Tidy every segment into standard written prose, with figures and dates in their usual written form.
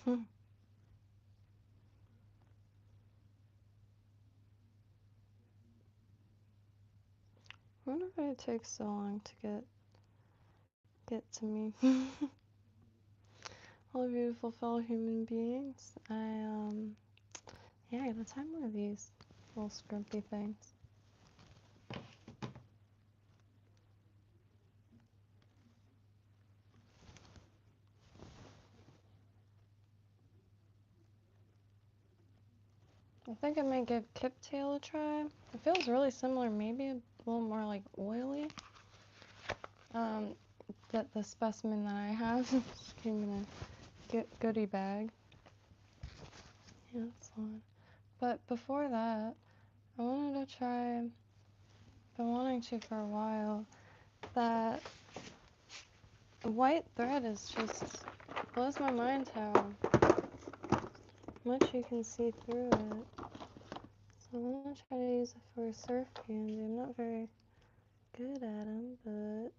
I wonder why it takes so long to get to me. All beautiful fellow human beings. Yeah, I gotta time one of these little scrumpy things. I think I might give Kiptail a try. It feels really similar, maybe a little more like oily. That the specimen that I have just came in a goodie bag. Yeah, that's one. But before that, I wanted to try, been wanting to for a while, that white thread is just, blows my mind how much you can see through it. So I'm gonna try to use it for a surf candy. I'm not very good at them, but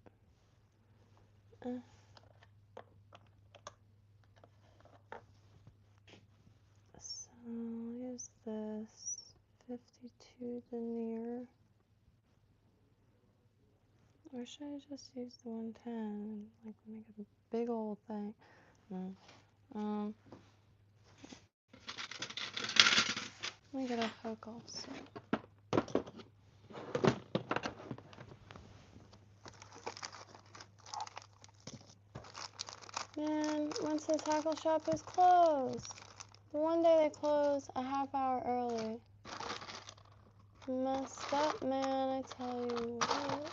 so I'll use this 52 denier. Or should I just use the 110 and like make a big old thing? No. Let me get a hook also. Man, once the tackle shop is closed. One day they close a half hour early. Messed up, man, I tell you what.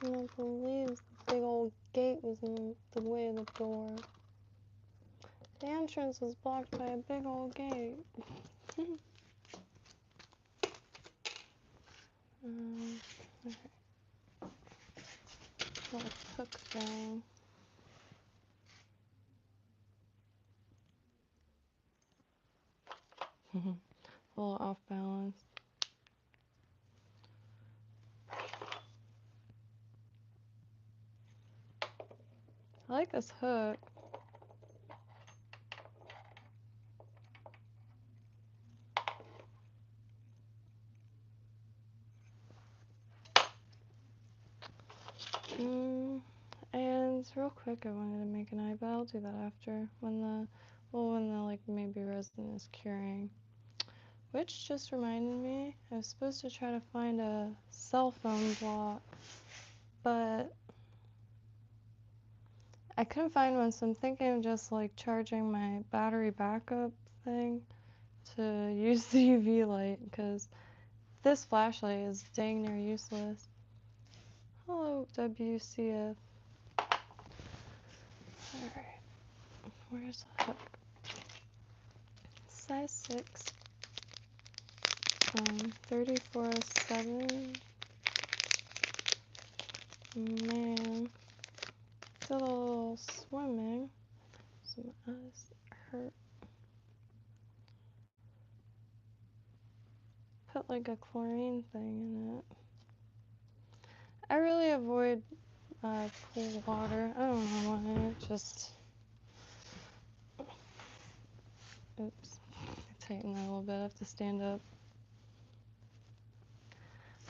Cannot believe the big old gate was in the way of the door. The entrance was blocked by a big old gate. Okay. Little hook thing. A little off balance. I like this hook. And real quick, I wanted to make an eye, but I'll do that after when the like maybe resin is curing. Which just reminded me, I was supposed to try to find a cell phone block, but I couldn't find one, so I'm thinking of just like charging my battery backup thing to use the UV light, because this flashlight is dang near useless. Hello, WCF. Alright, where's the hook? Size 6. 34/7. Man, did a little swimming, so my eyes hurt. Put like a chlorine thing in it. I really avoid pool water. I don't know why. It just, oops. Tighten that a little bit. I have to stand up.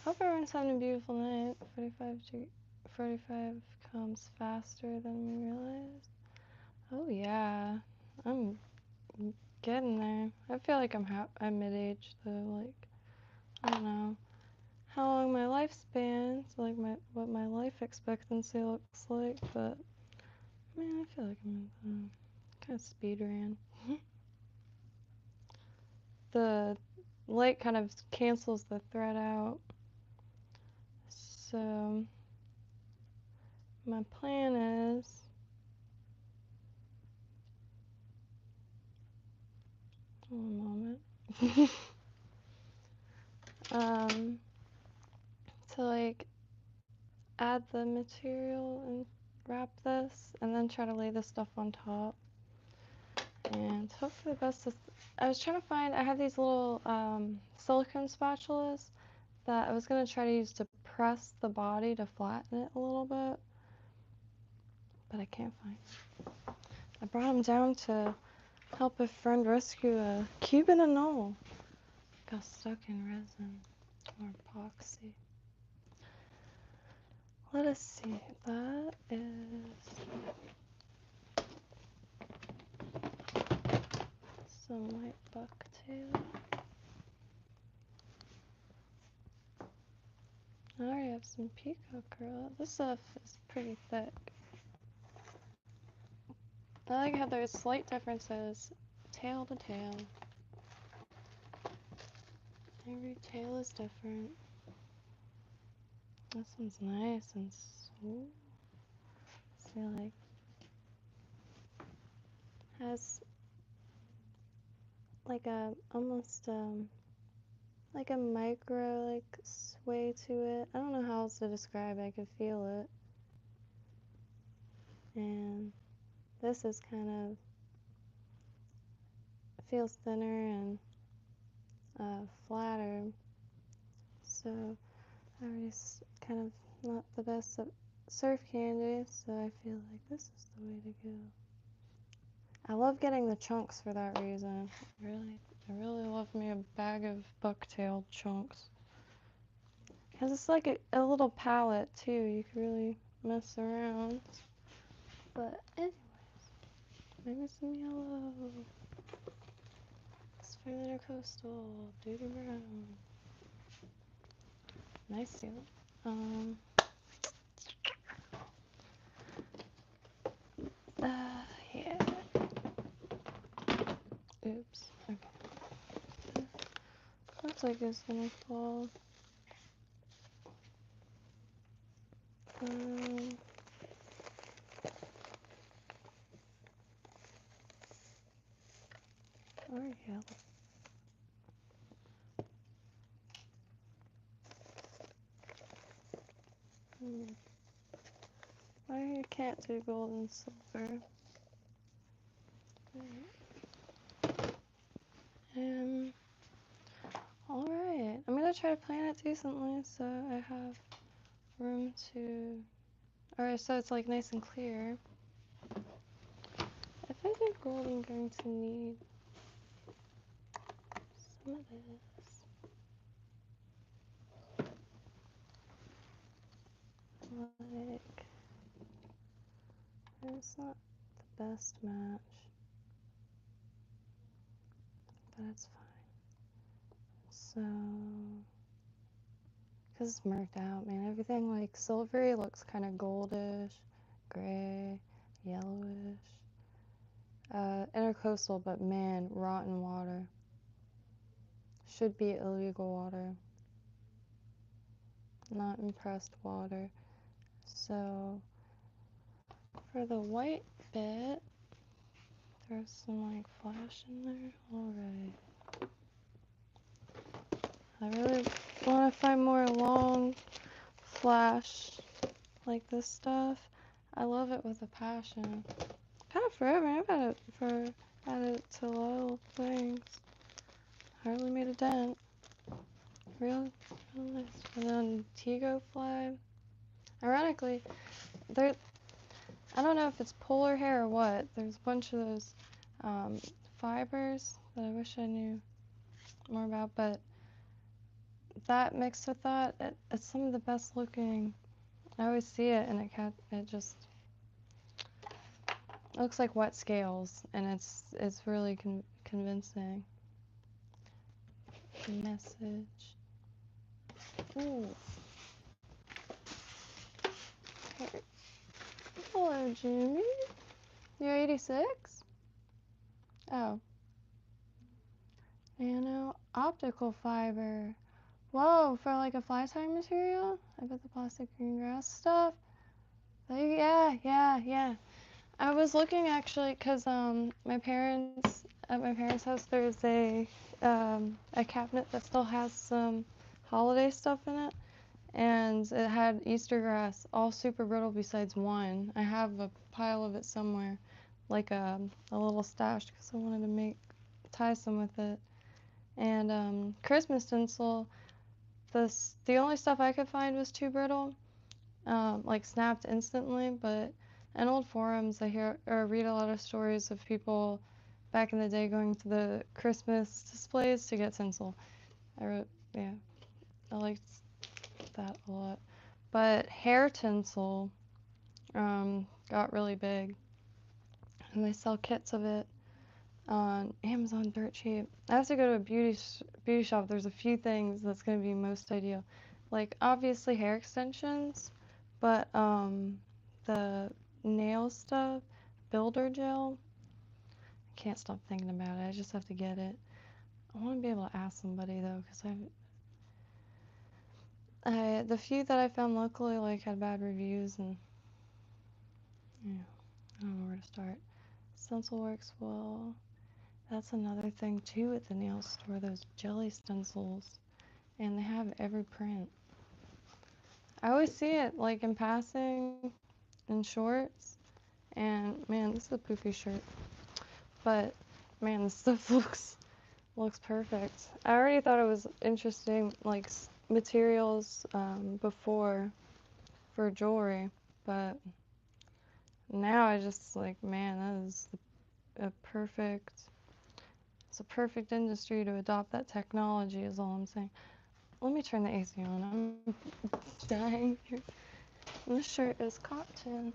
Hope everyone's having a beautiful night. 45 comes faster than we realized. Oh yeah, I'm getting there. I feel like I'm mid-age though. Like, I don't know how long my lifespan, so like what my life expectancy looks like, but man, I feel like I'm kind of speed ran. The light kind of cancels the thread out. So my plan is one moment. To like add the material and wrap this, and then try to lay this stuff on top. And hopefully the best is, I was trying to find, I have these little silicone spatulas that I was going to try to use to press the body to flatten it a little bit, but I can't find it. I brought him down to help a friend rescue a Cuban anole. Got stuck in resin or epoxy. Let us see. That is some white bucktail. I already have some peacock herl. This stuff is pretty thick. I like how there's slight differences tail to tail. Every tail is different. This one's nice and so. See, like, has like a almost like a micro like sway to it. I don't know how else to describe it. I can feel it. And this is kind of feels thinner and flatter. So I already kind of not the best at surf candy, so I feel like this is the way to go. I love getting the chunks for that reason. I really love me a bag of bucktail chunks. Because it's like a little palette too. You can really mess around. But anyways, maybe some yellow. It's for intercoastal, duty brown. Nice seal. Yeah. Oops. Okay. Looks like it's gonna fall. Or yellow. Why you can't do gold and silver? Alright. I'm gonna try to plan it decently so I have room to. Alright, so it's like nice and clear. If I do gold, I'm going to need some of this. Like, it's not the best match, but it's fine. So, because it's marked out, man, everything like silvery looks kind of goldish, gray, yellowish. Intercoastal, but man, rotten water. Should be illegal water. Not impressed water. So, for the white bit, throw some like flash in there. Alright. I really want to find more long flash like this stuff. I love it with a passion. I've had it forever. I've had it to little things. Hardly made a dent. Real nice. And then Tigo fly. Ironically, there. I don't know if it's polar hair or what. There's a bunch of those fibers that I wish I knew more about, but that mixed with that, it's some of the best looking. I always see it, and it just looks like wet scales, and it's really convincing. Message. Ooh. Okay. Hello, Jimmy. You're 86? Oh. Nano optical fiber. Whoa, for like a fly tying material? I bet the plastic green grass stuff. Yeah. I was looking actually, cause my parents at my parents' house there's a cabinet that still has some holiday stuff in it, and it had Easter grass, all super brittle besides one. I have a pile of it somewhere, like a little stash, cause I wanted to tie some with it. And Christmas tinsel, the only stuff I could find was too brittle, like snapped instantly, but in old forums, I hear or read a lot of stories of people back in the day going to the Christmas displays to get tinsel. Yeah, I liked that a lot. But hair tinsel got really big, and they sell kits of it on Amazon dirt cheap. I have to go to a beauty shop. There's a few things that's going to be most ideal, like obviously hair extensions, but the nail stuff, builder gel. I can't stop thinking about it. I just have to get it. I want to be able to ask somebody though, because the few that I found locally like had bad reviews, and yeah, I don't know where to start. Stencil works well. That's another thing too at the nail store, those jelly stencils, and they have every print. I always see it like in passing in shorts, and man, this is a poopy shirt, but man, this stuff looks perfect. I already thought it was interesting, like materials before for jewelry, but now I just like, man, that is a perfect. It's a perfect industry to adopt that technology. Is all I'm saying. Let me turn the AC on. I'm dying here. This shirt is cotton.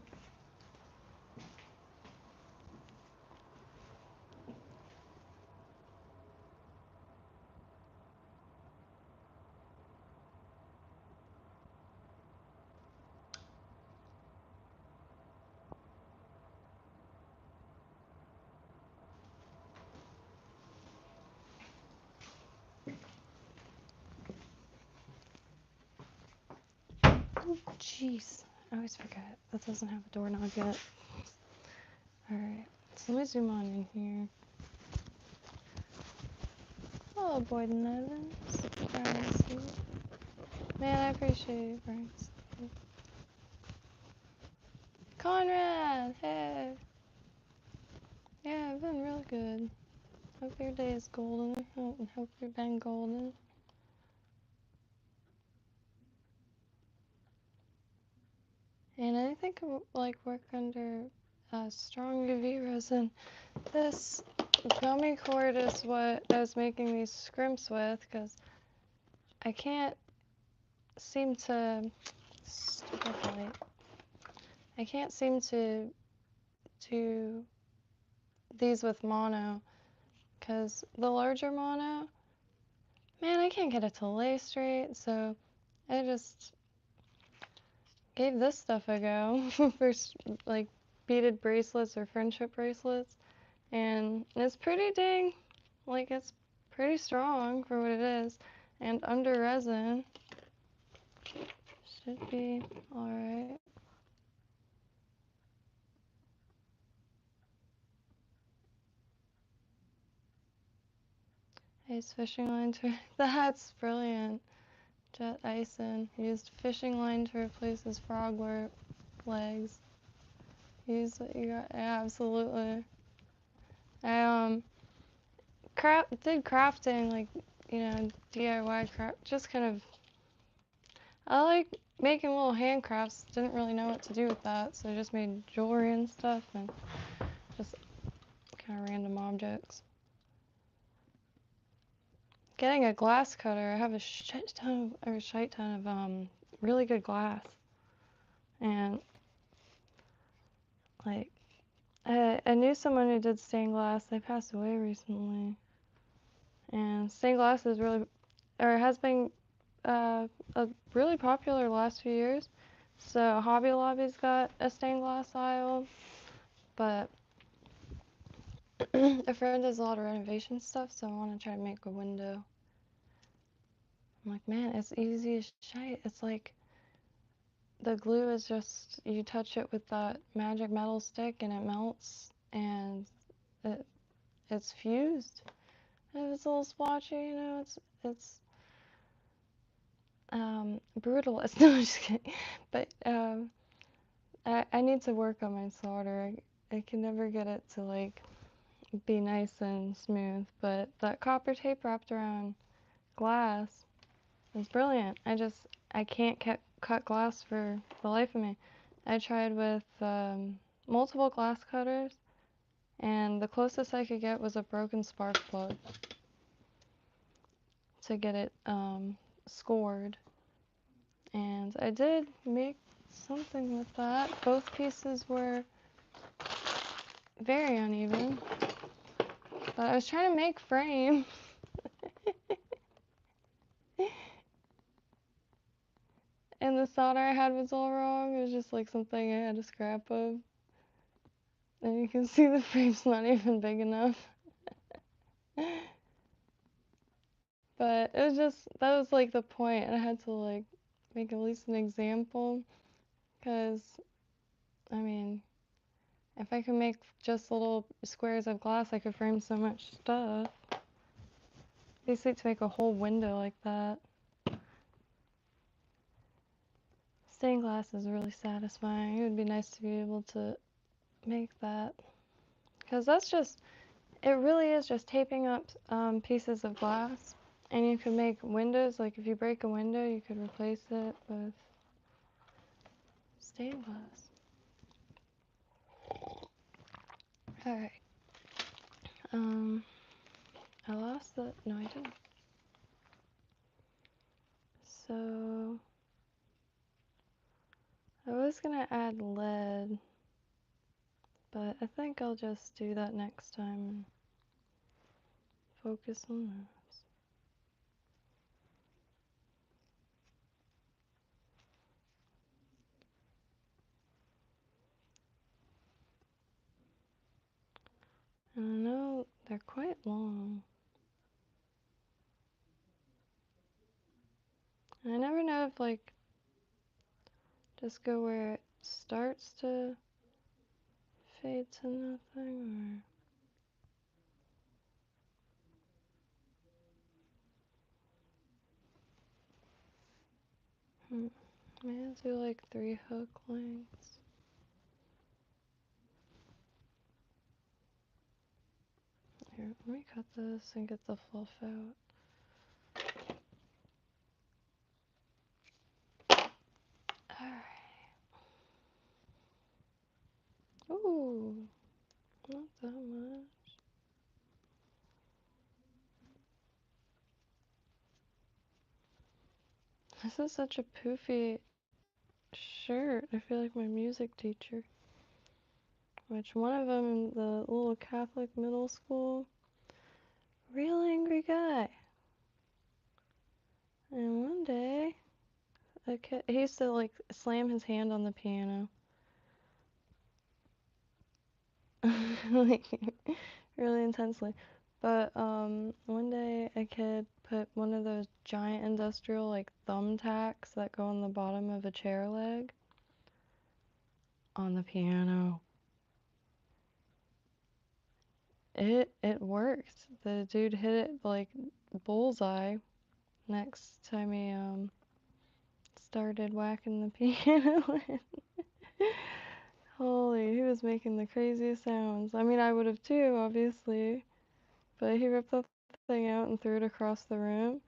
Oh, jeez. I always forget. That doesn't have a doorknob yet. Alright. So let me zoom on in here. Hello, Boyden Evans. Brian. Man, I appreciate you, Brian. Conrad! Hey! Yeah, I've been real good. Hope your day is golden. Hope you've been golden. And I think I like work under strong UV resin. This gummy cord is what I was making these scrimps with, because I can't seem to I can't seem to do these with mono, because the larger mono, man, I can't get it to lay straight, so I just gave this stuff a go for like beaded bracelets or friendship bracelets, and it's pretty dang, like it's pretty strong for what it is, and under resin should be alright. I used fishing line to, that's brilliant. Jet Ison used fishing line to replace his frog legs. Use what you got, yeah, absolutely. I did crafting, like, you know, DIY craft, just kind of, I like making little handcrafts, didn't really know what to do with that, so I just made jewelry and stuff, and just kind of random objects. Getting a glass cutter, I have a shit ton of really good glass, and like I knew someone who did stained glass. They passed away recently, and stained glass is really, or has been a really popular the last few years. So Hobby Lobby's got a stained glass aisle, but a friend does a lot of renovation stuff, so I want to try to make a window. I'm like, man, it's easy as shite. It's like the glue is just, you touch it with that magic metal stick and it melts, and it's fused. And it's a little splotchy, you know, it's brutalist. No, I'm just kidding. But I need to work on my solder. I can never get it to like be nice and smooth, but that copper tape wrapped around glass is brilliant. I can't cut glass for the life of me. I tried with multiple glass cutters, and the closest I could get was a broken spark plug to get it scored. And I did make something with that. Both pieces were very uneven, but I was trying to make frame. And the solder I had was all wrong. It was just like something I had a scrap of. And you can see the frame's not even big enough. But it was just, that was like the point. I had to like make at least an example. Because, I mean, if I could make just little squares of glass, I could frame so much stuff. Basically to make a whole window like that. Stained glass is really satisfying. It would be nice to be able to make that. Because that's just, it really is just taping up pieces of glass. And you could make windows, like if you break a window, you could replace it with stained glass. Alright. I lost the, no I didn't. So, I was gonna add lead, but I think I'll just do that next time and focus on those. And I know they're quite long. And I never know if like, just go where it starts to fade to nothing, or maybe I'll do like 3 hook lengths. Here, let me cut this and get the fluff out. Alright. Ooh, not that much. This is such a poofy shirt. I feel like my music teacher. Which one of them in the little Catholic middle school, real angry guy. And one day, a kid, he used to like slam his hand on the piano. Like, really intensely. But one day a kid put one of those giant industrial like thumbtacks that go on the bottom of a chair leg on the piano. It worked. The dude hit it like bullseye next time he started whacking the piano. Holy, he was making the craziest sounds. I mean, I would have too, obviously. But he ripped the thing out and threw it across the room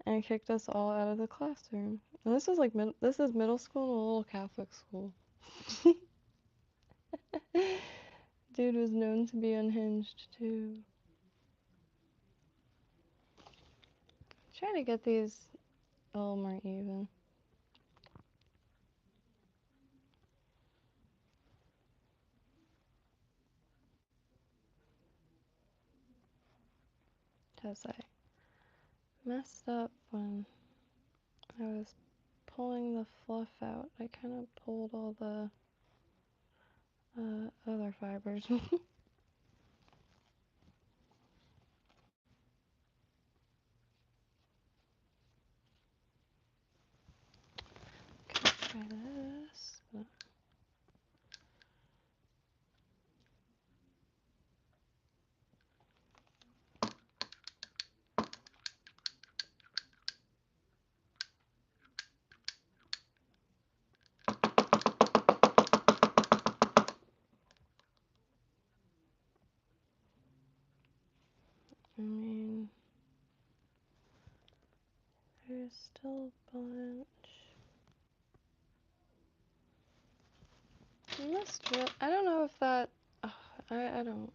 and kicked us all out of the classroom. And this is like this is middle school in a little Catholic school. Dude was known to be unhinged too. Try to get these a little more even. Because I messed up when I was pulling the fluff out. I kind of pulled all the other fibers. Try this. But I mean, there's still a bunch. I don't know if that. I don't.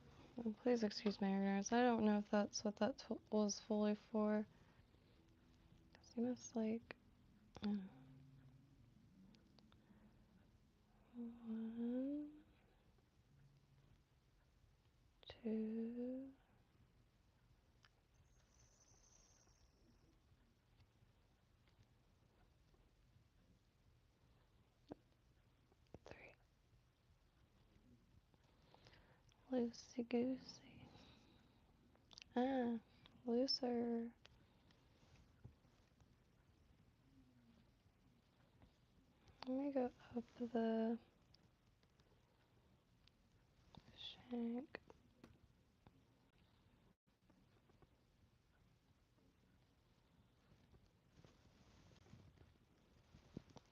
Please excuse my ignorance. I don't know if that's what that was fully for. 'Cause you must like. I don't know. 1, 2, 3. Loosey goosey. Ah, looser. Let me go up the shank.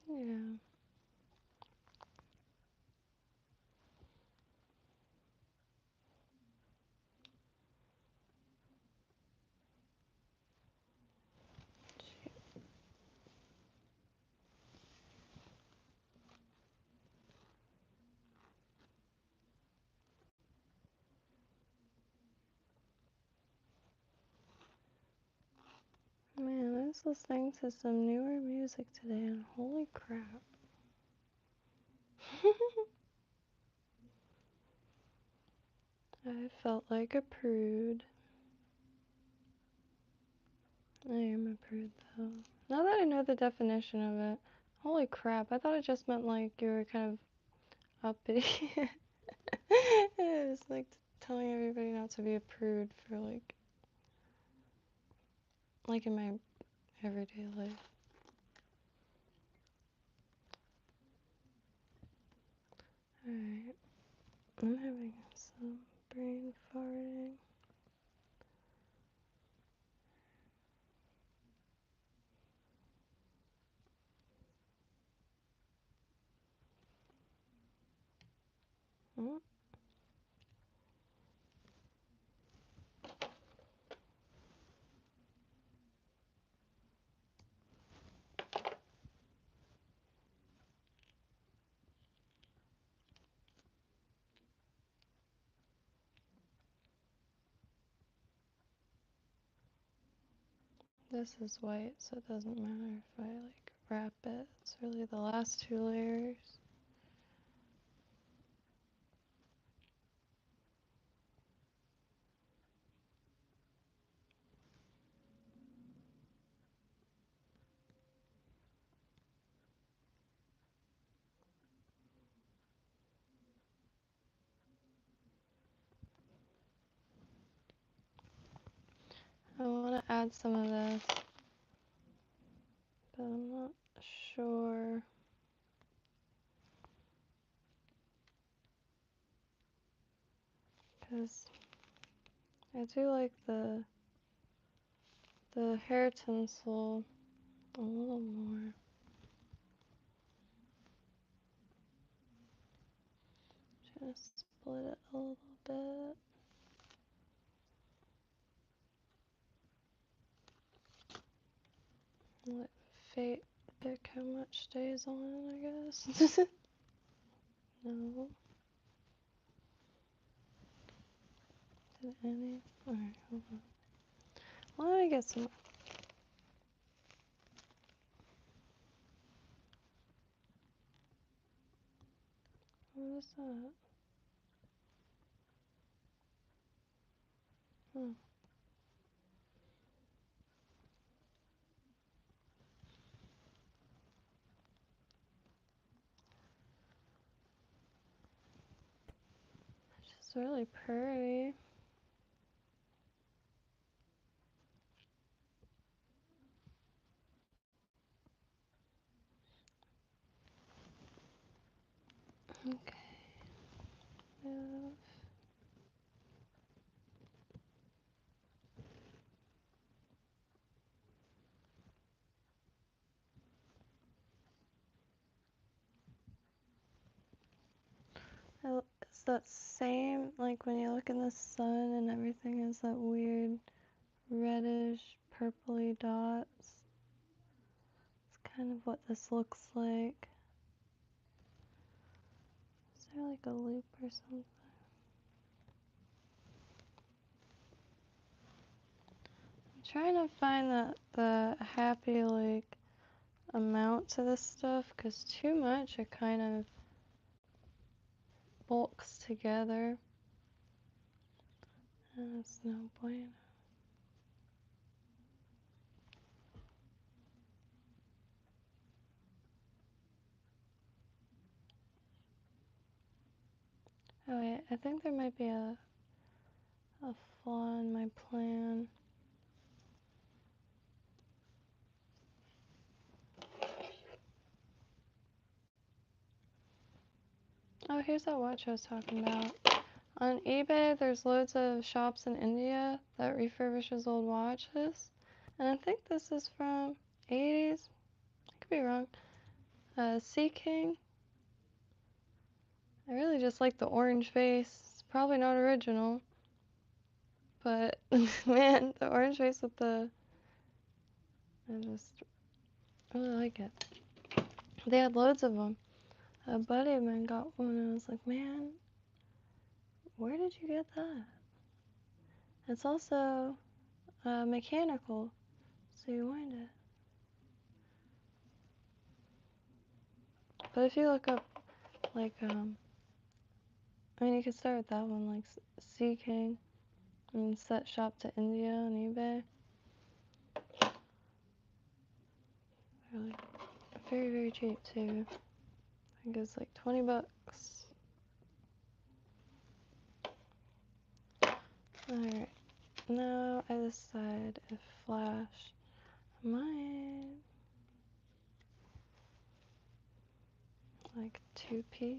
Yeah. Man, I was listening to some newer music today and holy crap. I felt like a prude. I am a prude though. Now that I know the definition of it, holy crap, I thought it just meant like you were kind of uppity. It was like telling everybody not to be a prude for like in my everyday life. Alright, I'm having some brain farting. Oh. This is white, so it doesn't matter if I like wrap it. It's really the last 2 layers. I want to add some of this, but I'm not sure. Because I do like the hair tinsel a little more. Just split it a little bit. Let fate pick how much stays on, I guess. No. Did any? Alright, hold on. Let me get some. What is that? Oh. It's really pretty. Okay. It's that same, like when you look in the sun and everything is that weird reddish purpley dots. It's kind of what this looks like. there like a loop or something? I'm trying to find the happy like amount to this stuff, because too much it kind of bulks together. And it's no bueno. Oh wait, I think there might be a flaw in my plan. Oh, here's that watch I was talking about. On eBay, there's loads of shops in India that refurbishes old watches. And I think this is from 80s. I could be wrong. Sea King. I really just like the orange face. It's probably not original. But, man, the orange face with the... I just really like it. They had loads of them. A buddy of mine got one and I was like, man, where did you get that? It's also mechanical, so you wind it. But if you look up, like, I mean, you could start with that one, like Sea King, and set shop to India on eBay. Really, very, very cheap too. I think it's like 20 bucks. Alright, now I decide if Flash might like 2-piece.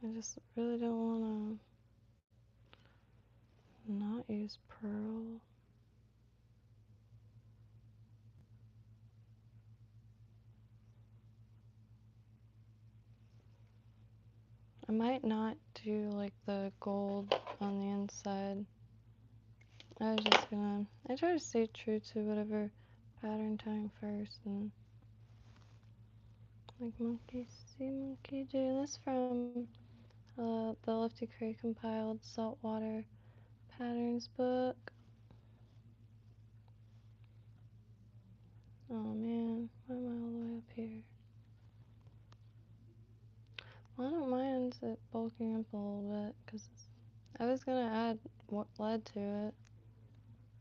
I just really don't want to not use pearl. I might not do like the gold on the inside. I was just gonna, I try to stay true to whatever pattern tying first, and like monkey see, monkey do. This from the Lefty Kreh compiled saltwater patterns book. Oh man, why am I all the way up here? Well, I don't mind it bulking up a little bit, because I was gonna add what led to it,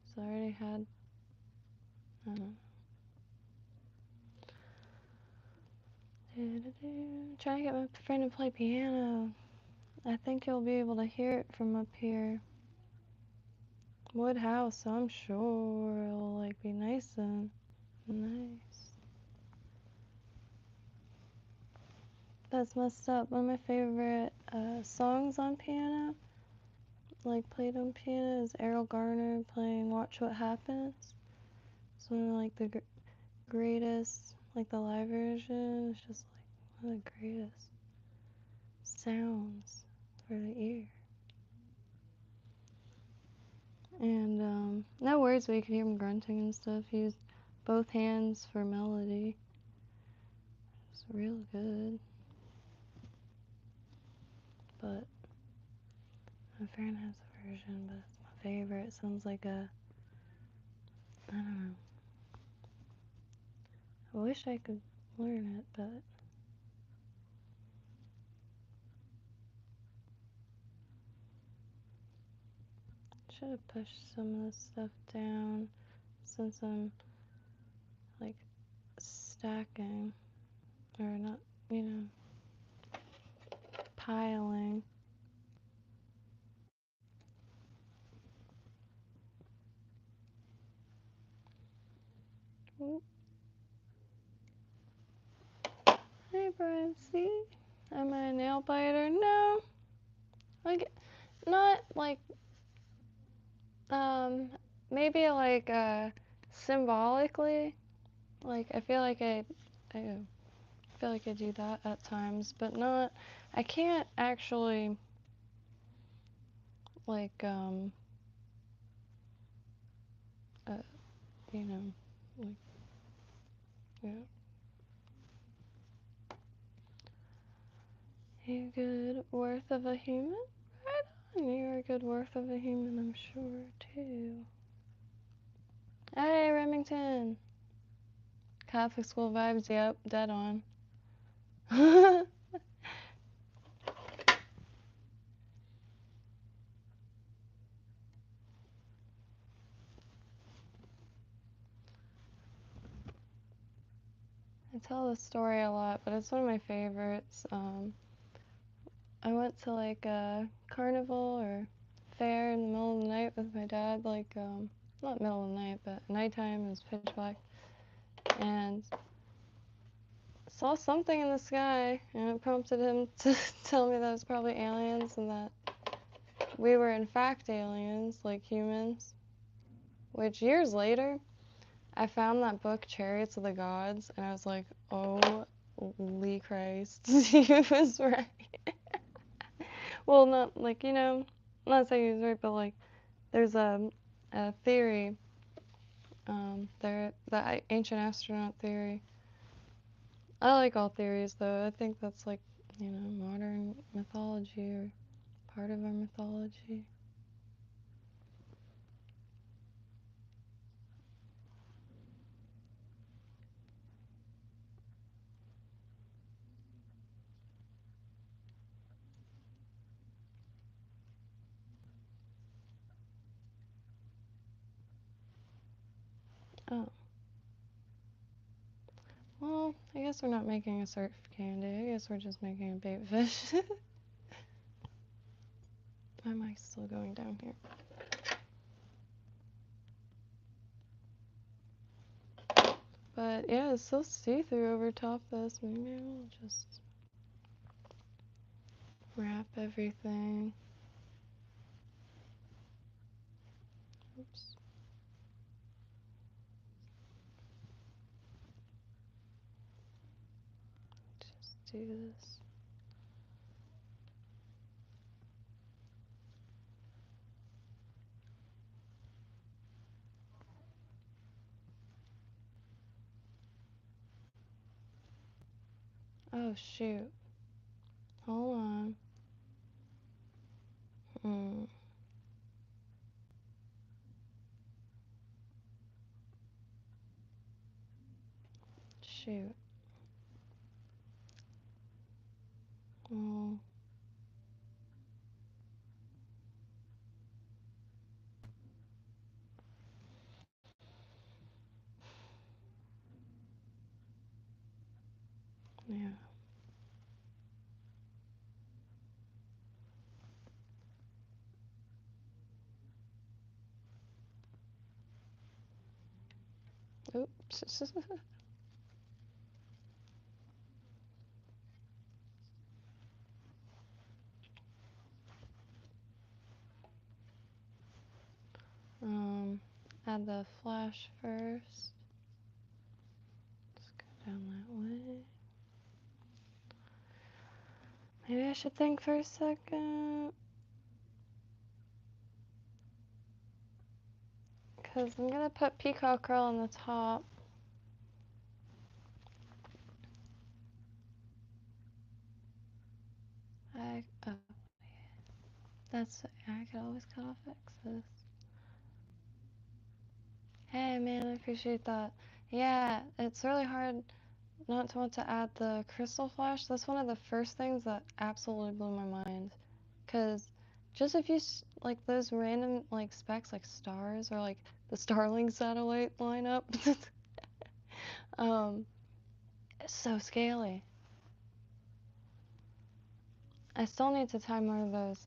so I already had, I don't know. Trying to get my friend to play piano. I think you'll be able to hear it from up here. Wood house, so I'm sure it'll like be nice and nice. That's messed up. One of my favorite songs on piano, like played on piano, is Errol Garner playing "Watch What Happens." It's one of like the greatest, like the live version. It's just like one of the greatest sounds for the ear. And no words, but you can hear him grunting and stuff. He used both hands for melody. It's real good. But my friend has a version, but it's my favorite. It sounds like a, I don't know. I wish I could learn it, but I should have pushed some of this stuff down since I'm like stacking, or not, piling. Oop. Hey Brian, see? Am I a nail biter? No. Like, not like, maybe like, symbolically. Like, I feel like I feel like I do that at times, but not, I can't actually, like, uh, you know, like, yeah. You good worth of a human? Right on, you're a good worth of a human, I'm sure, too. Hey, Remington! Catholic school vibes, yep, dead on. I tell this story a lot, but it's one of my favorites. I went to like a carnival or fair in the middle of the night with my dad, like, not middle of the night, but nighttime, it was pitch black, and saw something in the sky, and it prompted him to tell me that it was probably aliens and that we were in fact aliens, like humans. Which years later, I found that book, Chariots of the Gods, and I was like, oh, Lee Christ, he was right. Well, not like, I'm not saying he was right, but like, there's a theory, the ancient astronaut theory. I like all theories, though. I think that's like, modern mythology or part of our mythology. Oh, well, I guess we're not making a surf candy. I guess we're just making a bait fish. My mic's still going down here. But yeah, it's so see-through over top this. Maybe I'll just wrap everything. Oops. Just do this. Oh shoot. Hold on. Shoot. Oh. Yeah. Oops. Add the flash first. Let's go down that way. Maybe I should think for a second. Because I'm going to put peacock herl on the top. I could always cut off excess. Hey man, I appreciate that. Yeah, it's really hard not to want to add the crystal flash. That's one of the first things that absolutely blew my mind. Because just if you, like those random like specks like stars or like the Starlink satellite line up, it's so scaly. I still need to tie more of those,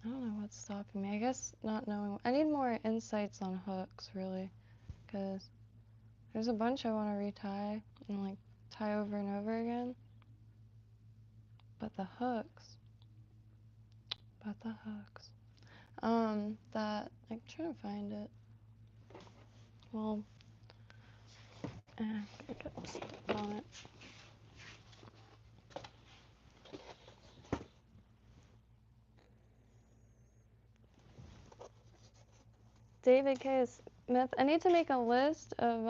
I don't know what's stopping me. I guess not knowing. I need more insights on hooks, really, because there's a bunch I want to retie and like tie over and over again. But the hooks. That I'm trying to find it. Well, I got stuck on it. David K. Smith. I need to make a list of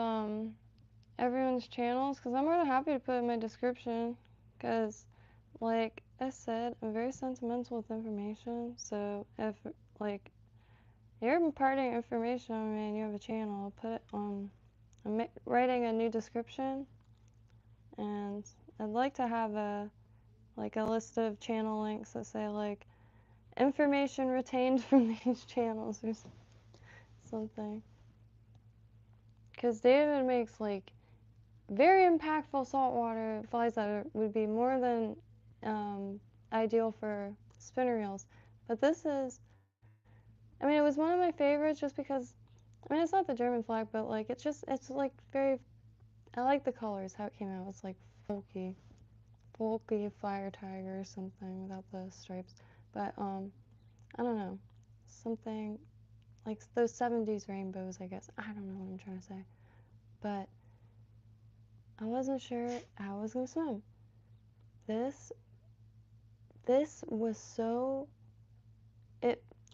everyone's channels because I'm more than happy to put in my description because like I said, I'm very sentimental with information. So if like you're imparting information on me and you have a channel, I'll put it on. I'm writing a new description, and I'd like to have a list of channel links that say like information retained from these channels or something. Because David makes like very impactful saltwater flies that would be more than ideal for spinner reels. But this is, I mean, it was one of my favorites just because, I mean, it's not the German flag, but like it's like very, I like the colors, how it came out. It's like folky fire tiger or something without the stripes. But I don't know, something like those 70s rainbows, I guess. I don't know what I'm trying to say. But I wasn't sure how I was gonna swim. This was so,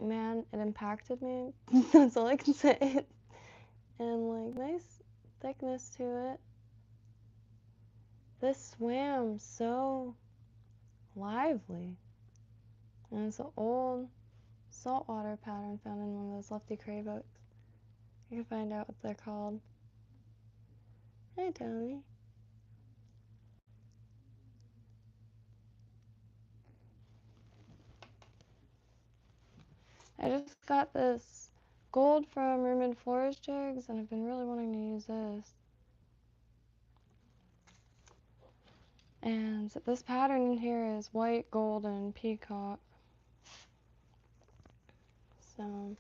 man, it impacted me. That's all I can say. And like nice thickness to it. This swam so lively. And it's an old saltwater pattern found in one of those Lefty Cray books. You can find out what they're called. Hey, Tony. I just got this gold from Rumen Flores jigs, and I've been really wanting to use this. And this pattern in here is white, gold, and peacock. So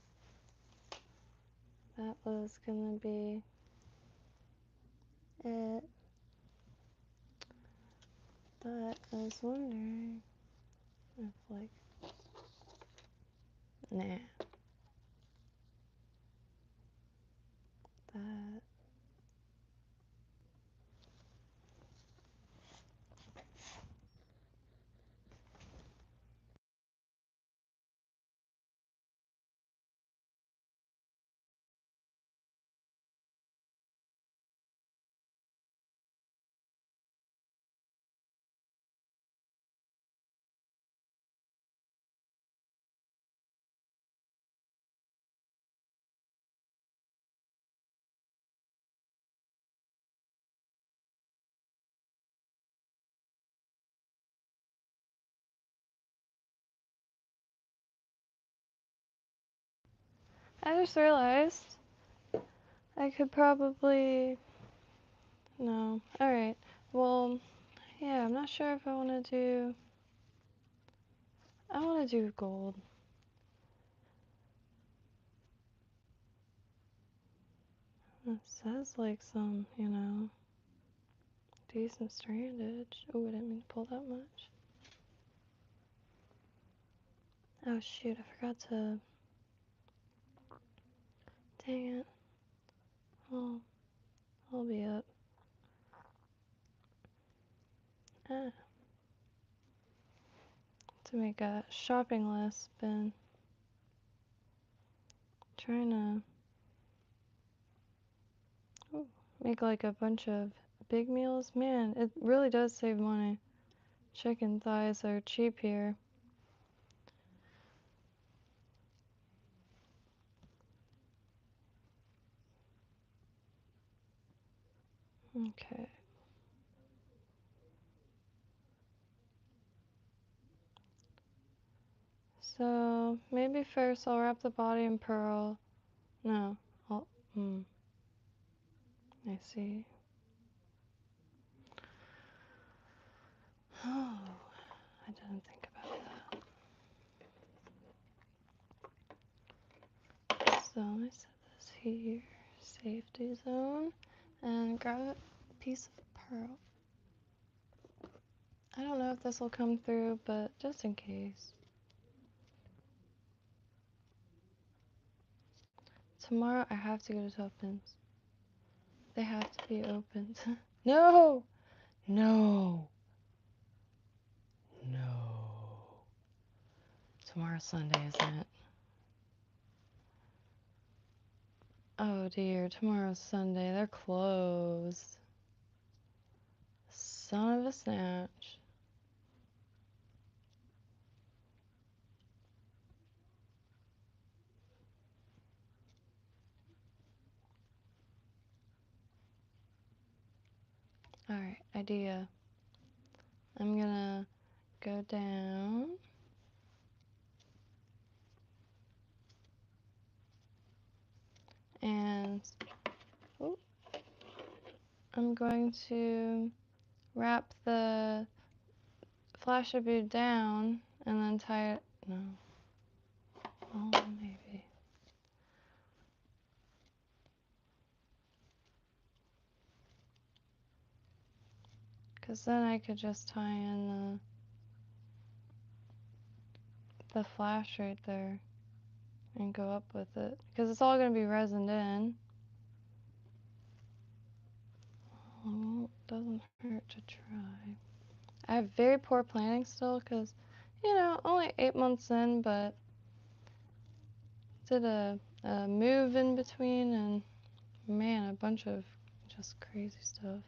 that was gonna be it. But I was wondering if like, nah, that. I just realized I could probably, no. Alright, well, yeah, I'm not sure if I want to do, I want to do gold. It says like some, you know, decent strandage. Oh, I didn't mean to pull that much. Oh shoot, I forgot to, dang it. Well, I'll be up. Ah, to make a shopping list, been trying to make like a bunch of big meals. Man, it really does save money. Chicken thighs are cheap here. Okay. So maybe first I'll wrap the body in pearl. No, I'll, I see. Oh, I didn't think about that. So let me set this here, safety zone, and grab a piece of pearl. I don't know if this will come through, but just in case. Tomorrow I have to go to Tuppence. They have to be opened. No! No! No. Tomorrow's Sunday, isn't it? Oh dear, tomorrow's Sunday. They're closed. Son of a snatch. Alright, idea. I'm gonna go down. And oh, I'm going to wrap the flasher bead down and then tie it. No. Oh, maybe. Because then I could just tie in the flash right there and go up with it. Because it's all going to be resined in. Oh, doesn't hurt to try. I have very poor planning still because, you know, only 8 months in, but did a move in between and, man, a bunch of just crazy stuff.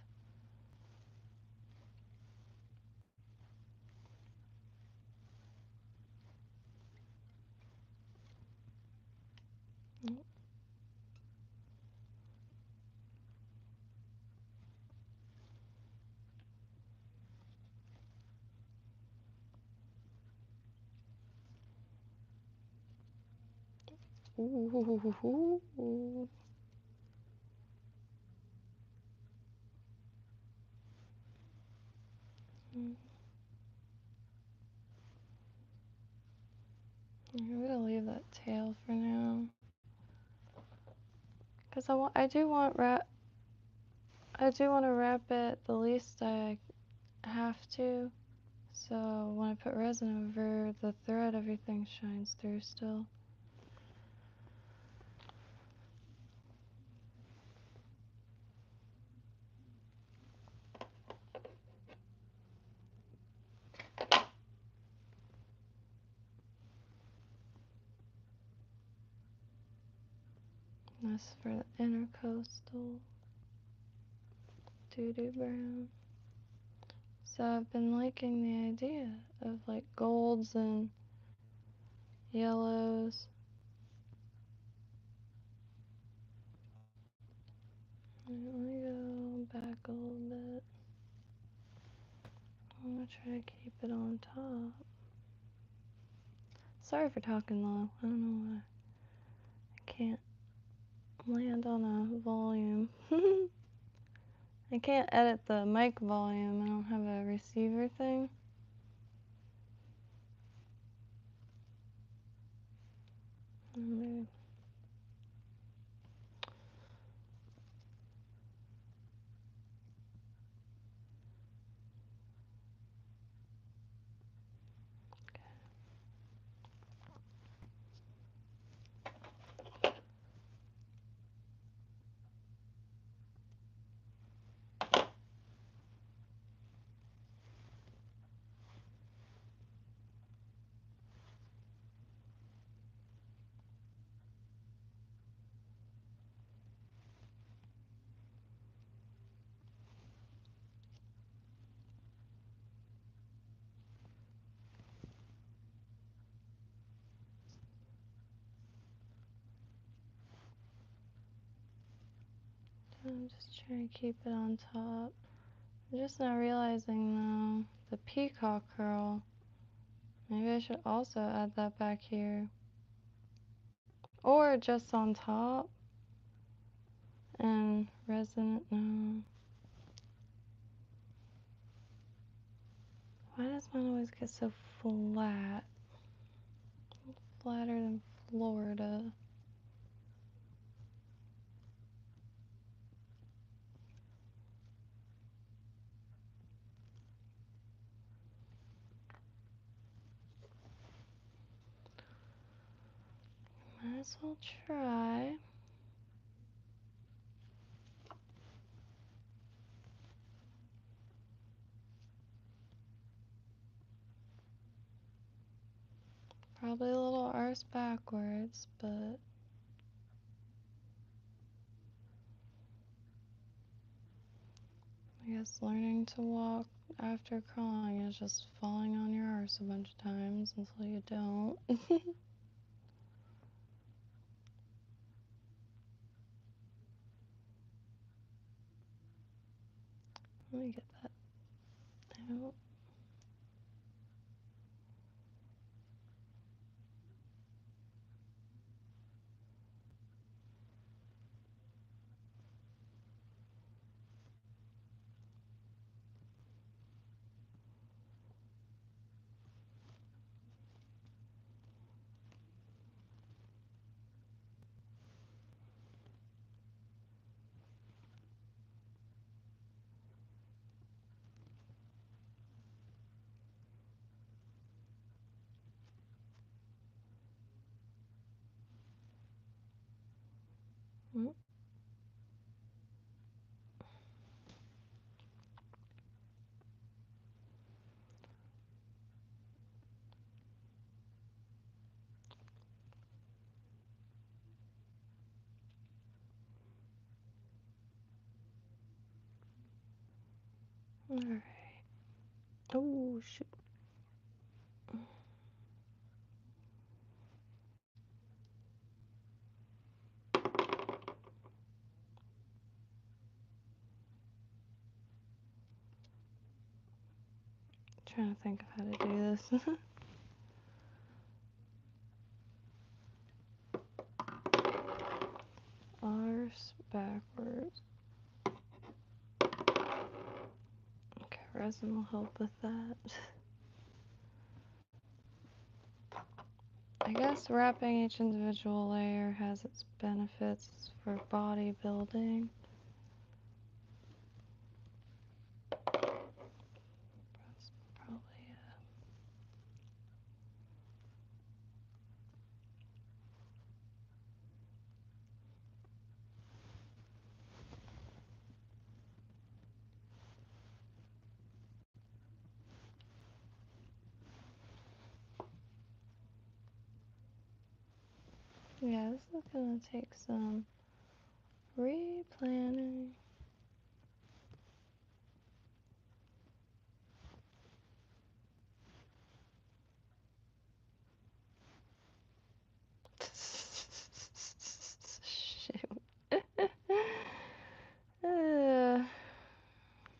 Ooh. I'm gonna leave that tail for now, cause I do want to wrap it the least I have to. So when I put resin over the thread, everything shines through still. This is for the intercoastal doo-doo brown. So I've been liking the idea of like golds and yellows. Alright, let me go back a little bit. I'm gonna try to keep it on top. Sorry for talking low. I don't know why. I can't land on a volume. I can't edit the mic volume. I don't have a receiver thing. Maybe. I'm just trying to keep it on top. I'm just now realizing though, the peacock curl. Maybe I should also add that back here. Or just on top and resin it. No. Why does mine always get so flat? Flatter than Florida. Might as well try. Probably a little arse backwards, but I guess learning to walk after crawling is just falling on your arse a bunch of times until you don't. Let me get that out. Mm. Alright. Oh, shoot. Trying to think of how to do this. R's backwards. Okay, resin will help with that. I guess wrapping each individual layer has its benefits for bodybuilding. That's probably yeah, this is gonna take some replanning. Shoot.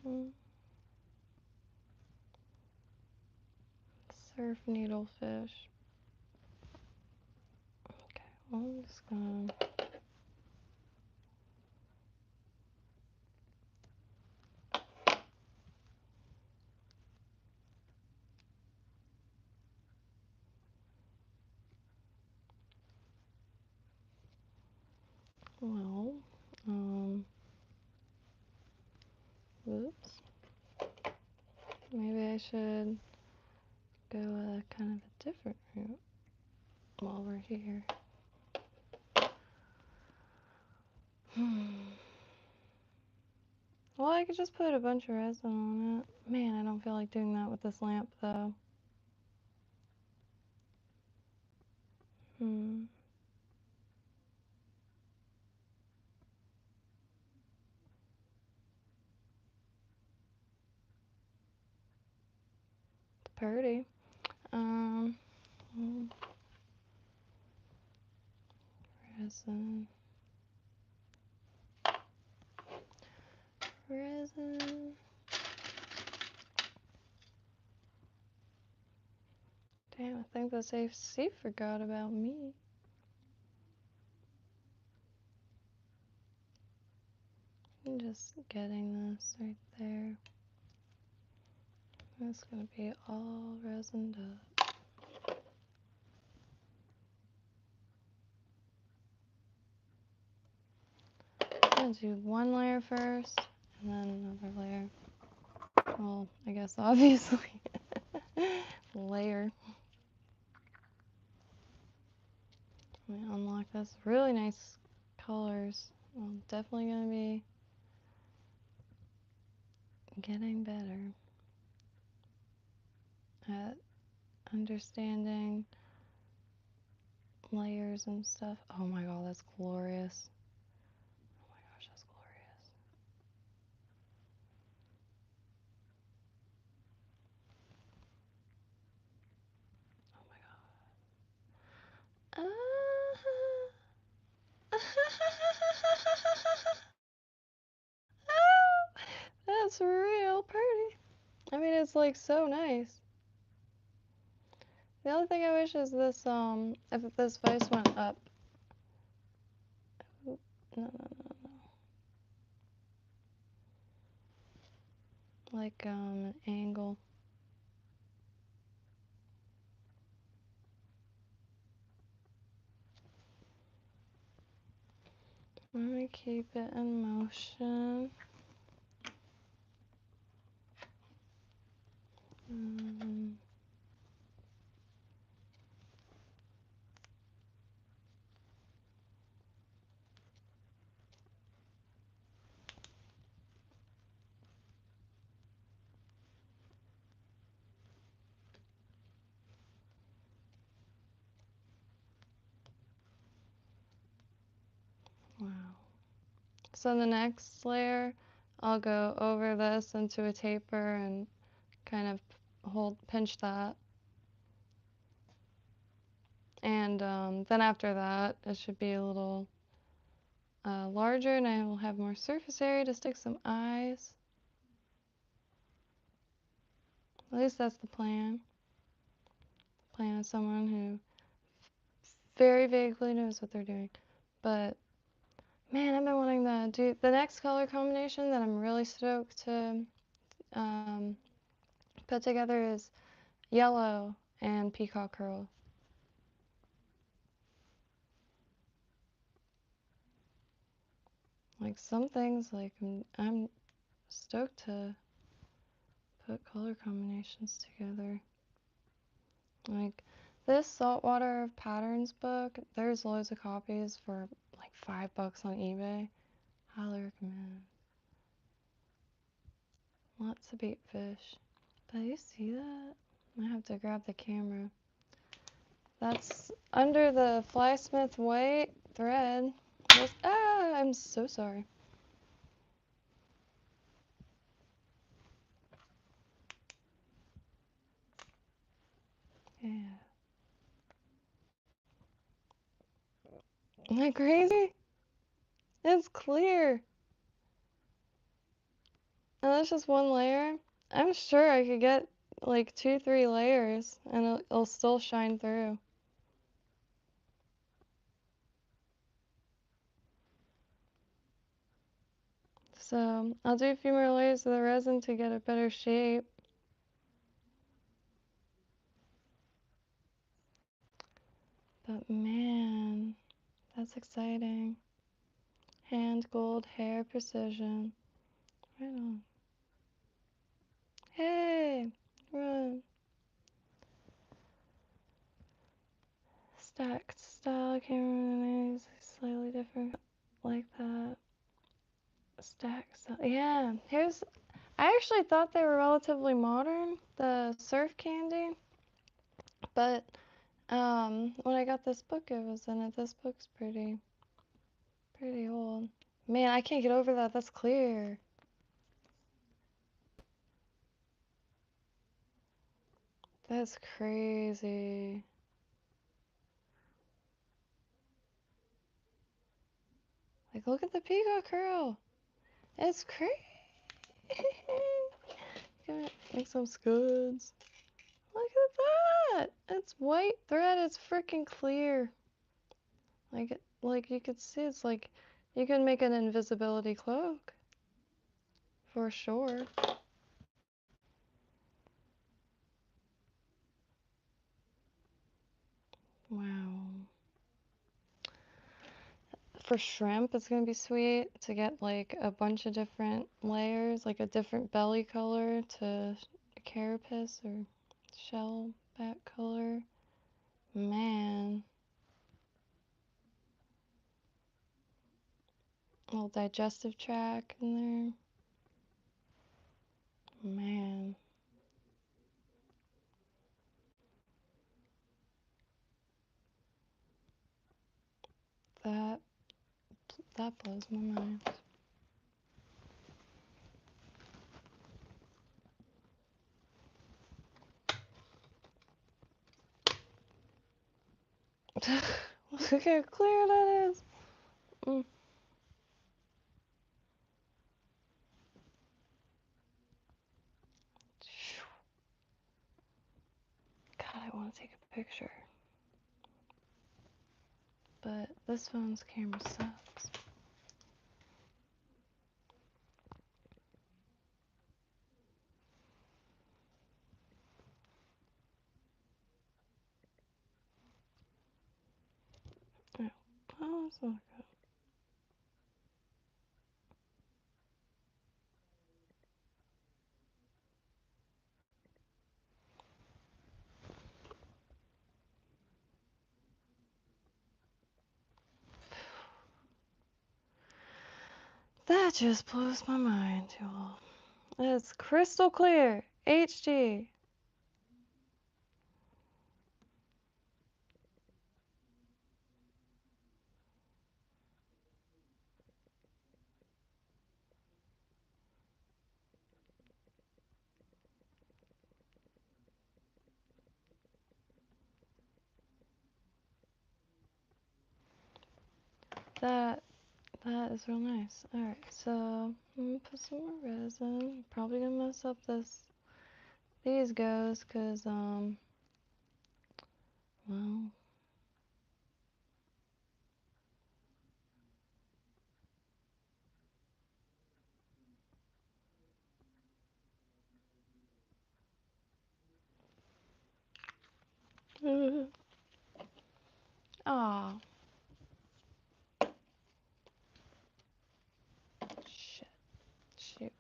Mm, surf needlefish. Okay, well, I'm just gonna. Well, whoops. Maybe I should go a kind of a different route while we're here. Well, I could just put a bunch of resin on it. Man, I don't feel like doing that with this lamp, though. Pretty. Resin. Resin. Damn, I think the AC forgot about me. I'm just getting this right there. That's gonna be all resined up. I'm gonna do one layer first, and then another layer. Well, I guess obviously layer. Let me unlock this. Really nice colors. I'm definitely gonna be getting better at understanding layers and stuff. Oh my god, that's glorious. Oh my gosh, that's glorious. Oh my god. That's real. so pretty. I mean, it's like so nice. The only thing I wish is this, if this vice went up. Oop, no, no, no, no. Like, an angle. Let me keep it in motion. Wow. So the next layer, I'll go over this into a taper and kind of pinch that. And then after that, it should be a little larger, and I will have more surface area to stick some eyes. At least that's the plan. The plan is someone who very vaguely knows what they're doing. But man, I've been wanting to do the next color combination that I'm really stoked to put together is yellow and peacock herl. Like some things, like I'm stoked to put color combinations together. Like this Saltwater Patterns book, there's loads of copies for like $5 on eBay. Highly recommend. Lots of bait fish. But you see that? I have to grab the camera. That's under the Flysmith white thread. I'm so sorry. Yeah. Isn't that crazy? It's clear. And that's just one layer. I'm sure I could get like 2-3 layers and it'll still shine through. So I'll do a few more layers of the resin to get a better shape. But man, that's exciting. Hand gold hair precision. Right on. Hey, run. Stacked style camera names slightly different like that. Stacked style. Yeah, I actually thought they were relatively modern, the surf candy. But when I got this book, it was in it. This book's pretty old. Man, I can't get over that. That's clear. That's crazy. Like, look at the peacock curl. It's crazy. Gonna make some scuds. Look at that. It's white thread. It's freaking clear. Like you could see, it's like you can make an invisibility cloak for sure. Wow. For shrimp, it's gonna be sweet to get like a bunch of different layers, like a different belly color to carapace or shell back color. Man. A little digestive tract in there. Man. That blows my mind. Look how clear that is. Mm. I want to take a picture. But this phone's camera sucks. Oh, oh, it's not good. That just blows my mind, y'all. It's crystal clear. HD. That is real nice. Alright, so I'm gonna put some more resin. Probably gonna mess up these goes, cause well, aw, shit, shoot.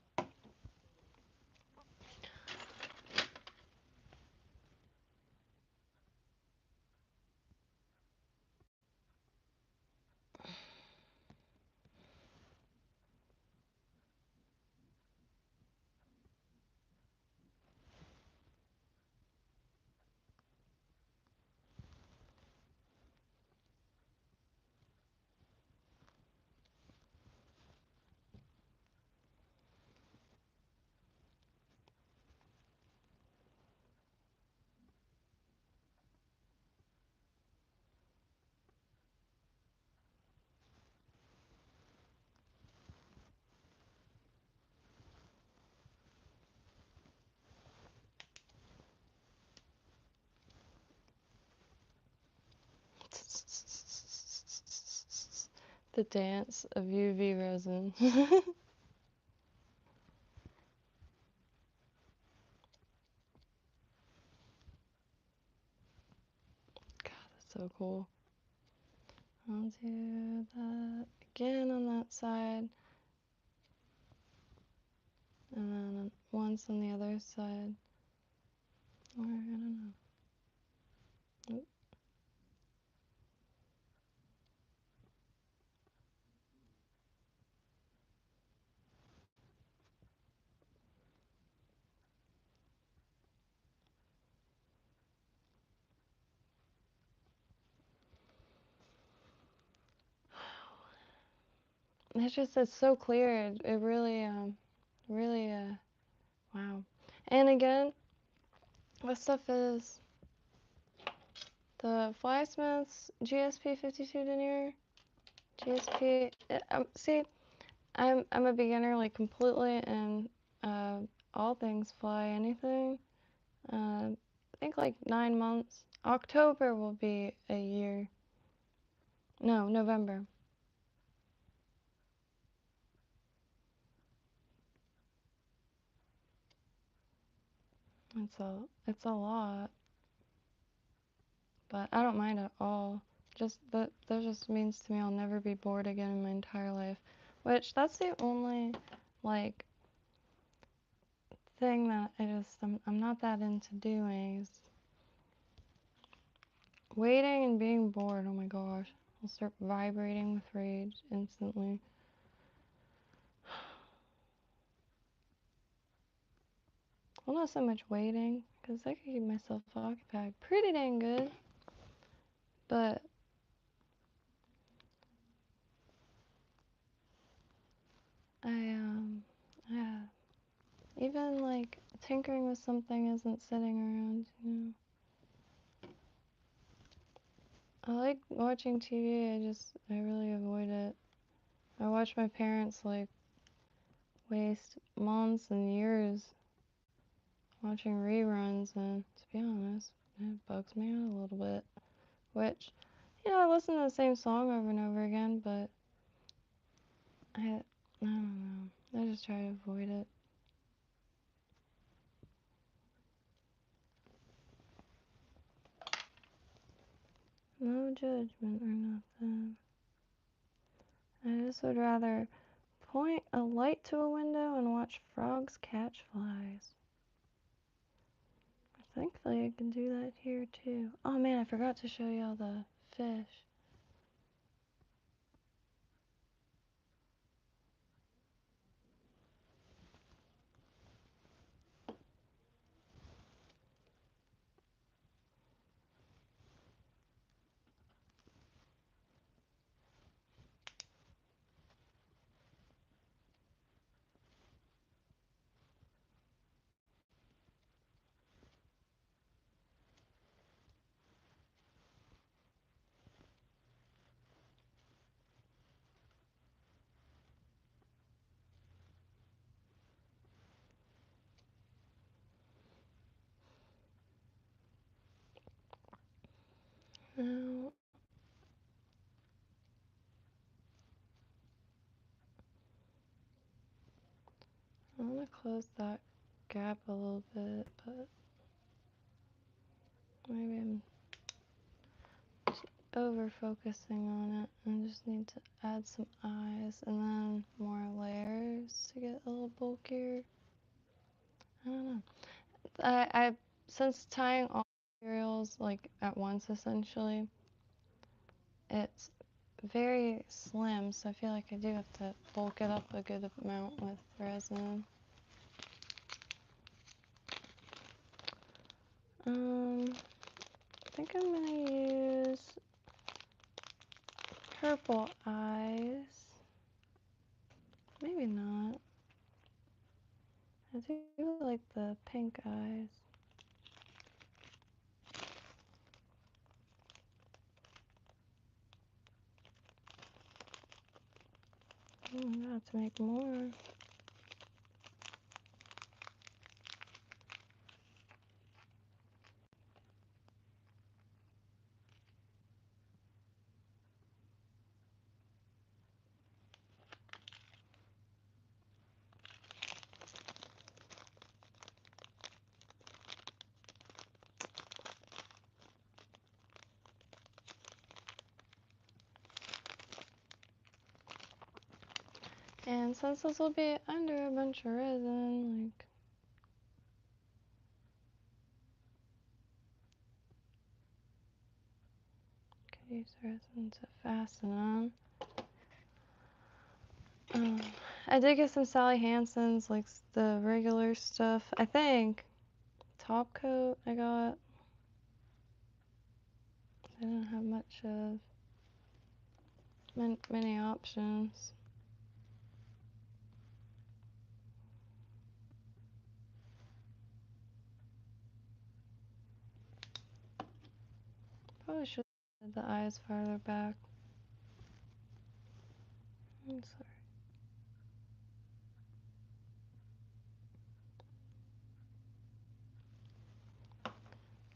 The dance of UV resin. God, that's so cool. I'll do that again on that side, and then once on the other side. Or, I don't know. Oop. It's so clear. It really, really, wow. And again, what stuff is the Flysmith's GSP 52 denier? GSP. See, I'm a beginner, like completely, in all things fly, anything. I think like 9 months. October will be a year. No, November. It's a lot, but I don't mind at all. Just that just means to me I'll never be bored again in my entire life. Which that's the only like thing that I'm not that into doing is waiting and being bored. Oh my gosh. I'll start vibrating with rage instantly. Well, not so much waiting, because I can keep myself occupied pretty dang good. But yeah, even like tinkering with something isn't sitting around. I like watching TV, I really avoid it. I watch my parents like waste months and years watching reruns, and to be honest, it bugs me out a little bit. Which, I listen to the same song over and over again, but I don't know. I just try to avoid it. No judgment or nothing. I just would rather point a light to a window and watch frogs catch flies. Thankfully, I can do that here too. Oh man, I forgot to show y'all the fish. Now, I want to close that gap a little bit, but maybe I'm over focusing on it and just need to add some eyes and then more layers to get a little bulkier. I don't know. I since tying all materials like at once essentially, it's very slim, so I feel like I do have to bulk it up a good amount with resin. I think I'm gonna use purple eyes. Maybe not. I do like the pink eyes. Oh, I'm gonna have to make more. And since this will be under a bunch of resin, like, could use resin to fasten on. I did get some Sally Hansen's, like the regular stuff. I think top coat I got. I didn't have much of many options. Probably should have had the eyes farther back. I'm sorry.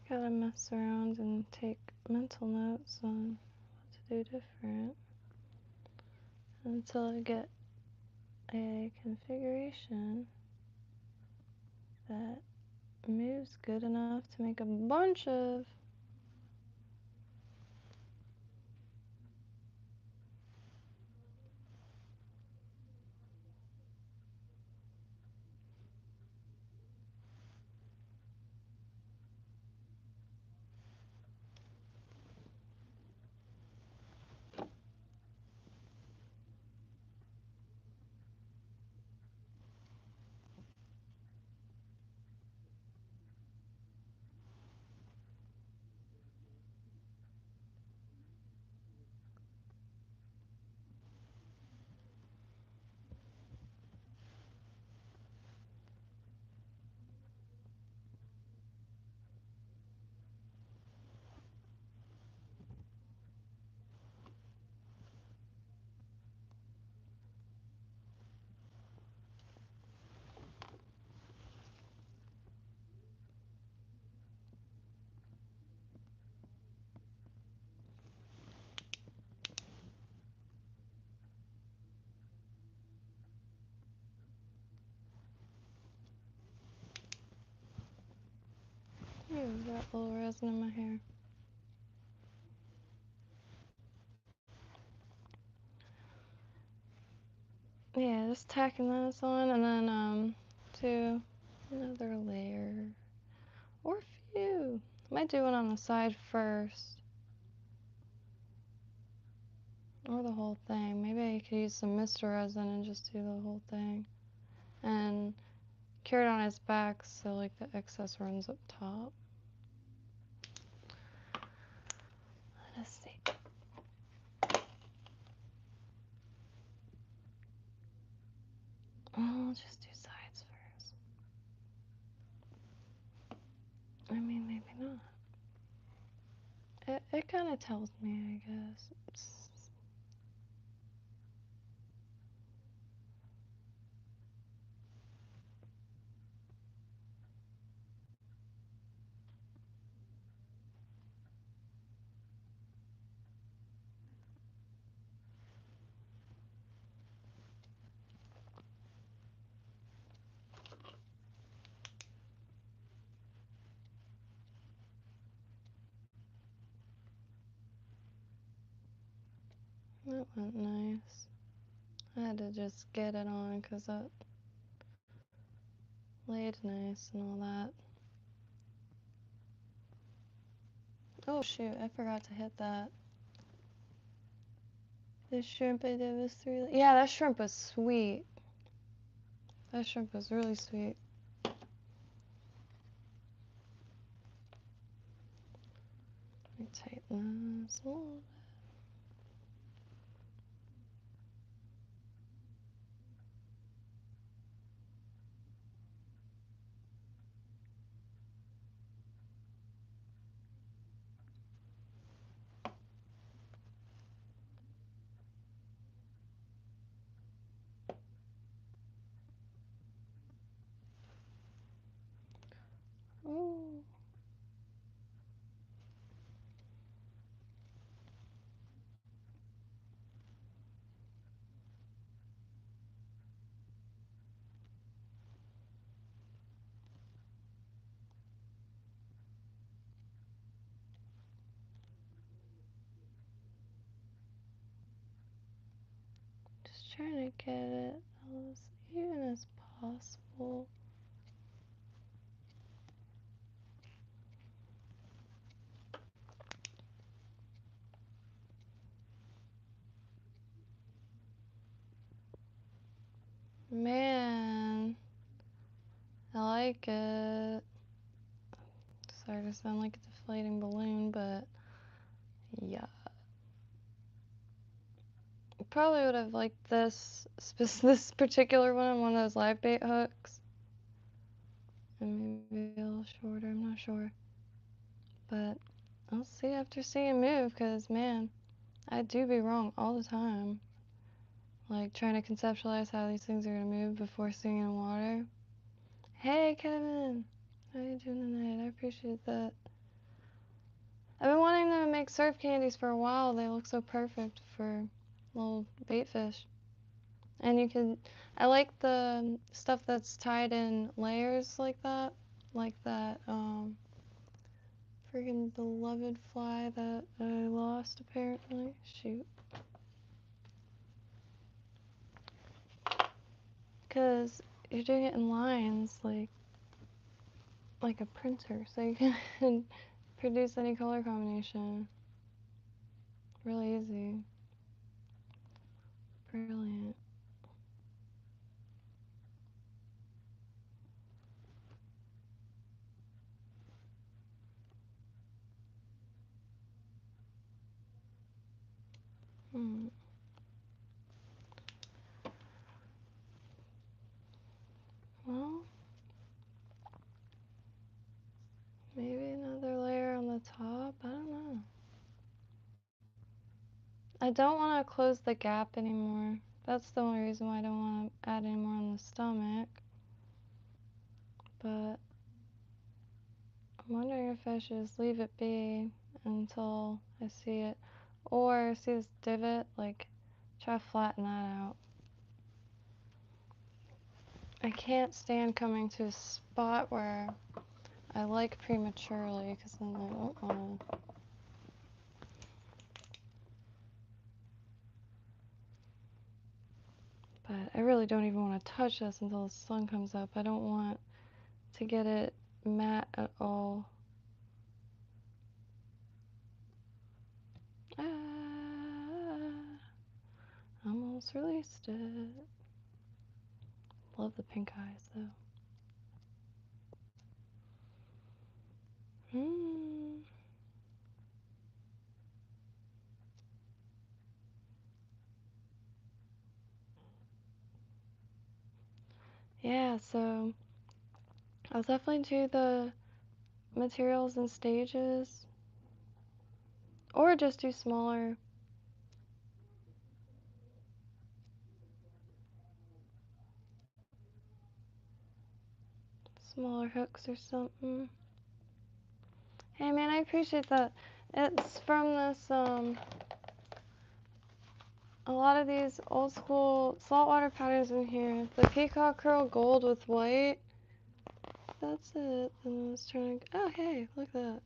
Gotta mess around and take mental notes on what to do different until I get a configuration that moves good enough to make a bunch of I've got a little resin in my hair. Yeah, just tacking this on and then do another layer. Or a few. Might do one on the side first. Or the whole thing. Maybe I could use some Mr. Resin and just do the whole thing. And cure it on his back so like the excess runs up top. Let us see. I'll just do sides first. I mean, maybe not. It kind of tells me, I guess. That went nice. I had to just get it on because that laid nice and all that. Oh shoot, I forgot to hit that. The shrimp I did was 3. Yeah, that shrimp was sweet. That shrimp was really sweet. Let me tighten this a little bit. Oh. Just trying to get it as even as possible. Man, I like it. Sorry to sound like a deflating balloon, but yeah. Probably would have liked this particular one on one of those live bait hooks. And maybe a little shorter, I'm not sure. But I'll see after seeing move, because man, I do be wrong all the time. Like trying to conceptualize how these things are gonna move before seeing in water. Hey Kevin! How you doing tonight? I appreciate that. I've been wanting to make surf candies for a while. They look so perfect for little bait fish. And you can, I like the stuff that's tied in layers like that. Like that freaking beloved fly that I lost apparently. Shoot. Because you're doing it in lines like a printer, so you can produce any color combination. Really easy. Brilliant. Hmm. Well, maybe another layer on the top. I don't know. I don't want to close the gap anymore. That's the only reason why I don't want to add any more on the stomach. But I'm wondering if I should just leave it be until I see it. Or see this divot, like try to flatten that out. I can't stand coming to a spot where I like prematurely because then I don't want to. But I really don't even want to touch this until the sun comes up. I don't want to get it matte at all. Ah, almost released it. Love the pink eyes though. Yeah, so I'll definitely do the materials in stages, or just do smaller hooks or something. Hey man, I appreciate that. It's from this a lot of these old school saltwater patterns in here. The peacock herl gold with white. That's it. And I was trying to. Oh hey, look at that.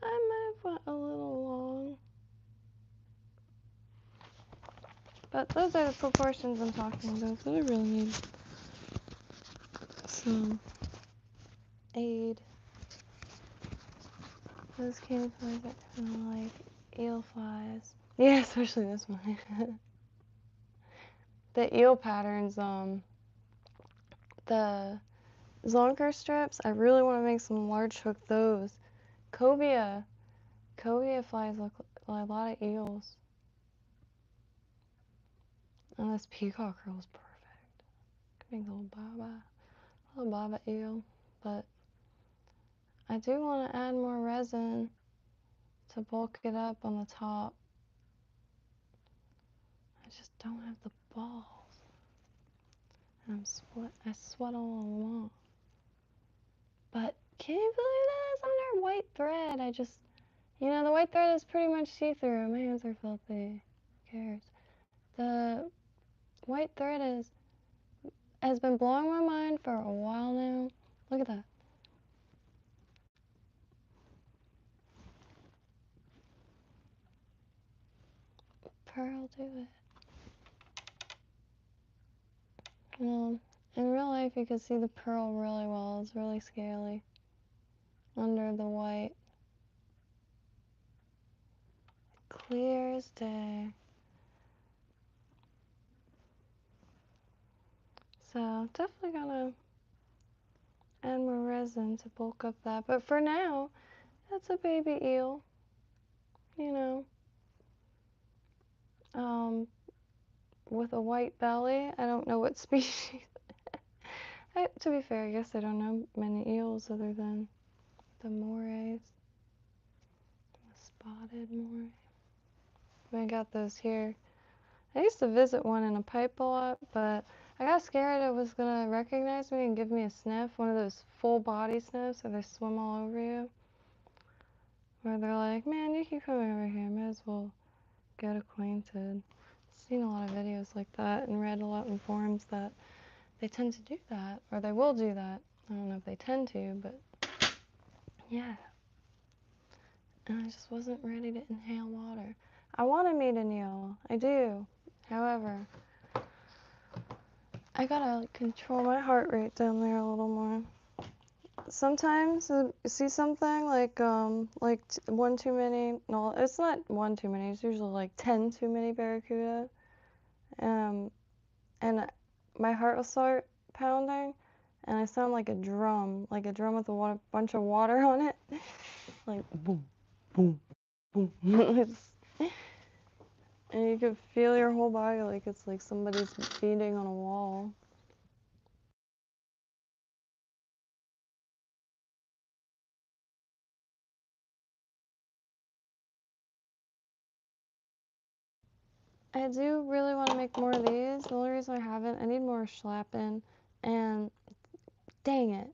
I might have went a little long. But those are the proportions I'm talking about, so I really need some aid. Those cane flies are kind of like eel flies. Yeah, especially this one. The eel patterns, the zonker strips, I really want to make some large hook those. Cobia flies look like a lot of eels. And this peacock herl is perfect. Could make a little baba eel. But I do want to add more resin to bulk it up on the top. I just don't have the balls. And I sweat all along. But can you believe that it's under white thread? The white thread is pretty much see-through. My hands are filthy. Who cares? The white thread has been blowing my mind for a while now. Look at that. Pearl, do it. Well, in real life you can see the pearl really well. It's really scaly under the white. Clear as day. So definitely gonna add more resin to bulk up that. But for now, that's a baby eel. With a white belly. I don't know what species. To be fair, I guess I don't know many eels other than the morays. The spotted moray. I got those here. I used to visit one in a pipe a lot, but I got scared it was gonna recognize me and give me a sniff, one of those full body sniffs where they swim all over you. Where they're like, man, you keep coming over here, might as well get acquainted. Seen a lot of videos like that and read a lot in forums that they tend to do that, or they will do that. I don't know if they tend to, but yeah. And I just wasn't ready to inhale water. I want to meet an eel. I do. However, I gotta control my heart rate down there a little more. Sometimes you see something like one too many. No, it's not one too many. It's usually like 10 too many barracuda. And my heart will start pounding, and I sound like a drum with a bunch of water on it, like boom, boom, boom. And you can feel your whole body like it's like somebody's beating on a wall. I do really want to make more of these. The only reason I haven't, I need more schlappen, and dang it,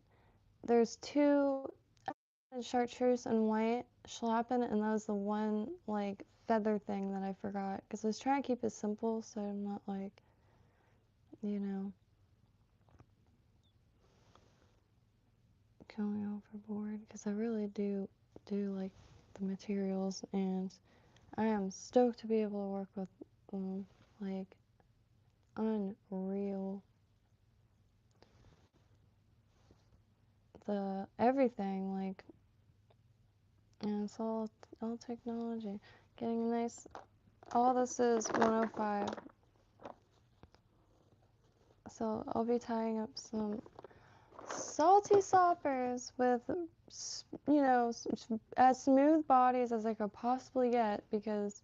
there's two. And chartreuse and white schlappen, and that was the one like feather thing that I forgot because I was trying to keep it simple so I'm not like, you know, going overboard because I really do like the materials, and I am stoked to be able to work with them, like unreal. The everything, like, and it's all technology. Getting a nice, all this is 105. So I'll be tying up some salty soppers with, you know, as smooth bodies as I could possibly get, because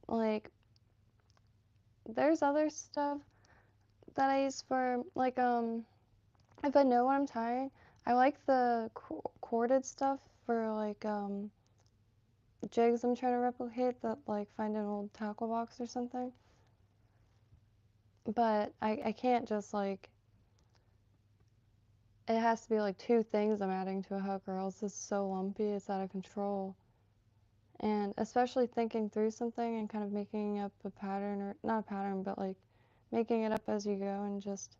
like there's other stuff that I use for like if I know what I'm tying. I like the corded stuff for like jigs I'm trying to replicate, that like find an old tackle box or something. But I can't just like, it has to be like 2 things I'm adding to a hook, or else it's so lumpy, it's out of control. And especially thinking through something and kind of making up a pattern, or not a pattern, but like making it up as you go, and just,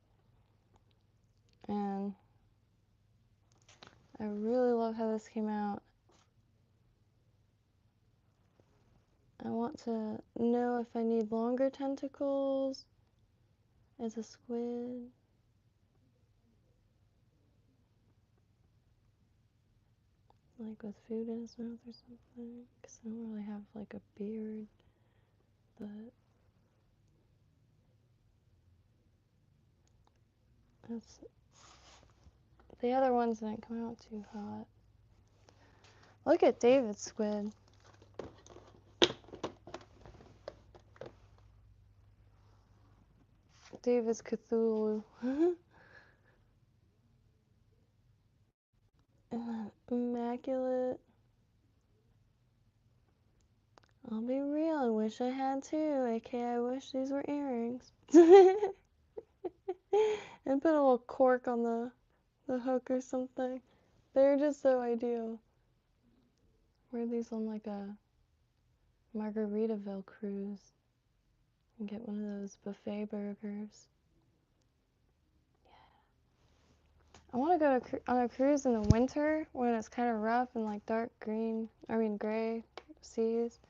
and I really love how this came out. I want to know if I need longer tentacles as a squid. Like with food in his mouth or something, because I don't really have like a beard, but that's, the other ones didn't come out too hot. Look at David's squid. David's Cthulhu. Immaculate. I'll be real, I wish I had two, aka I wish these were earrings. And put a little cork on the hook or something. They're just so ideal. Wear these on like a Margaritaville cruise and get one of those buffet burgers. I want to go on a cruise in the winter when it's kind of rough and like dark green, gray seas.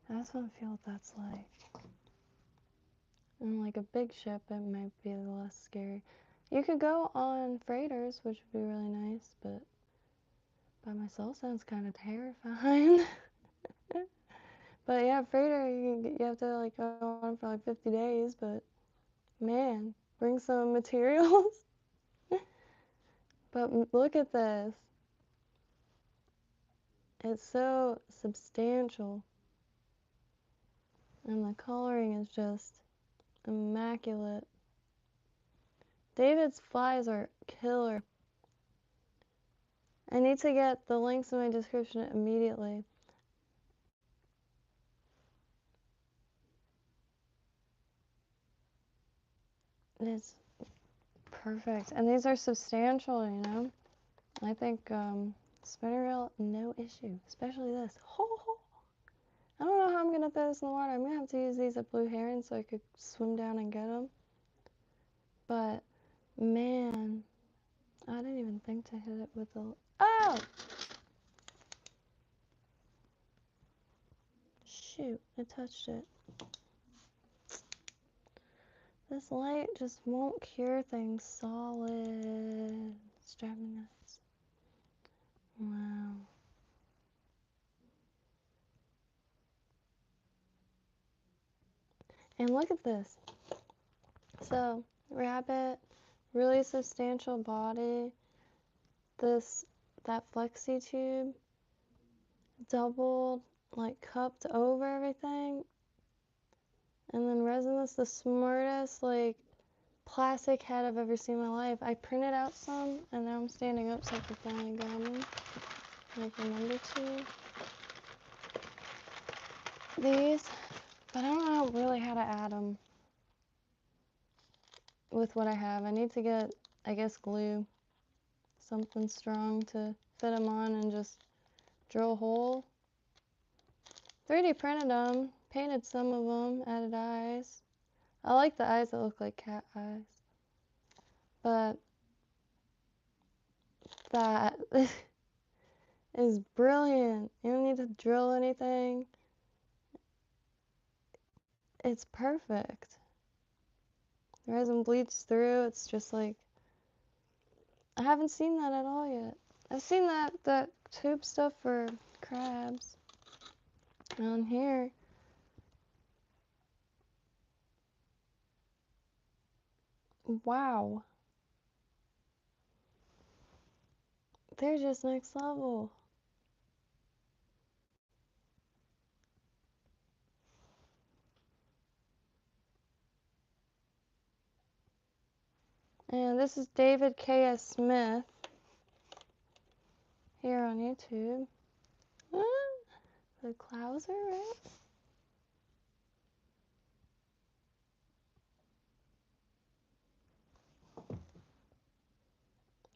I just want to feel what that's like. And like a big ship, it might be less scary. You could go on freighters, which would be really nice, but by myself sounds kind of terrifying. But yeah, freighter, you have to like go on for like 50 days, but man, bring some materials. But look at this. It's so substantial. And the coloring is just immaculate. David's flies are killer. I need to get the links in my description immediately. It's perfect. And these are substantial, you know? I think spinning reel, no issue. Especially this. I don't know how I'm going to throw this in the water. I'm going to have to use these at Blue Heron so I could swim down and get them. But, man, I didn't even think to hit it with the... Oh! Shoot, I touched it. This light just won't cure things solid. It's driving me nuts. Wow. And look at this. So, rabbit, really substantial body. That flexi tube, doubled, like cupped over everything. And then resin is the smartest, like, plastic head I've ever seen in my life. I printed out some, and now I'm standing up so I can finally grab them. Like, remember to. These, but I don't know really how to add them with what I have. I need to get, I guess, glue. something strong to fit them on and just drill a hole. 3D printed them, painted some of them, added eyes. I like the eyes that look like cat eyes. But that is brilliant. You don't need to drill anything. It's perfect. The resin bleeds through. It's just like, I haven't seen that at all yet. I've seen that tube stuff for crabs on here. Wow. They're just next level. And this is David K.S. Smith here on YouTube. The Clouser, right?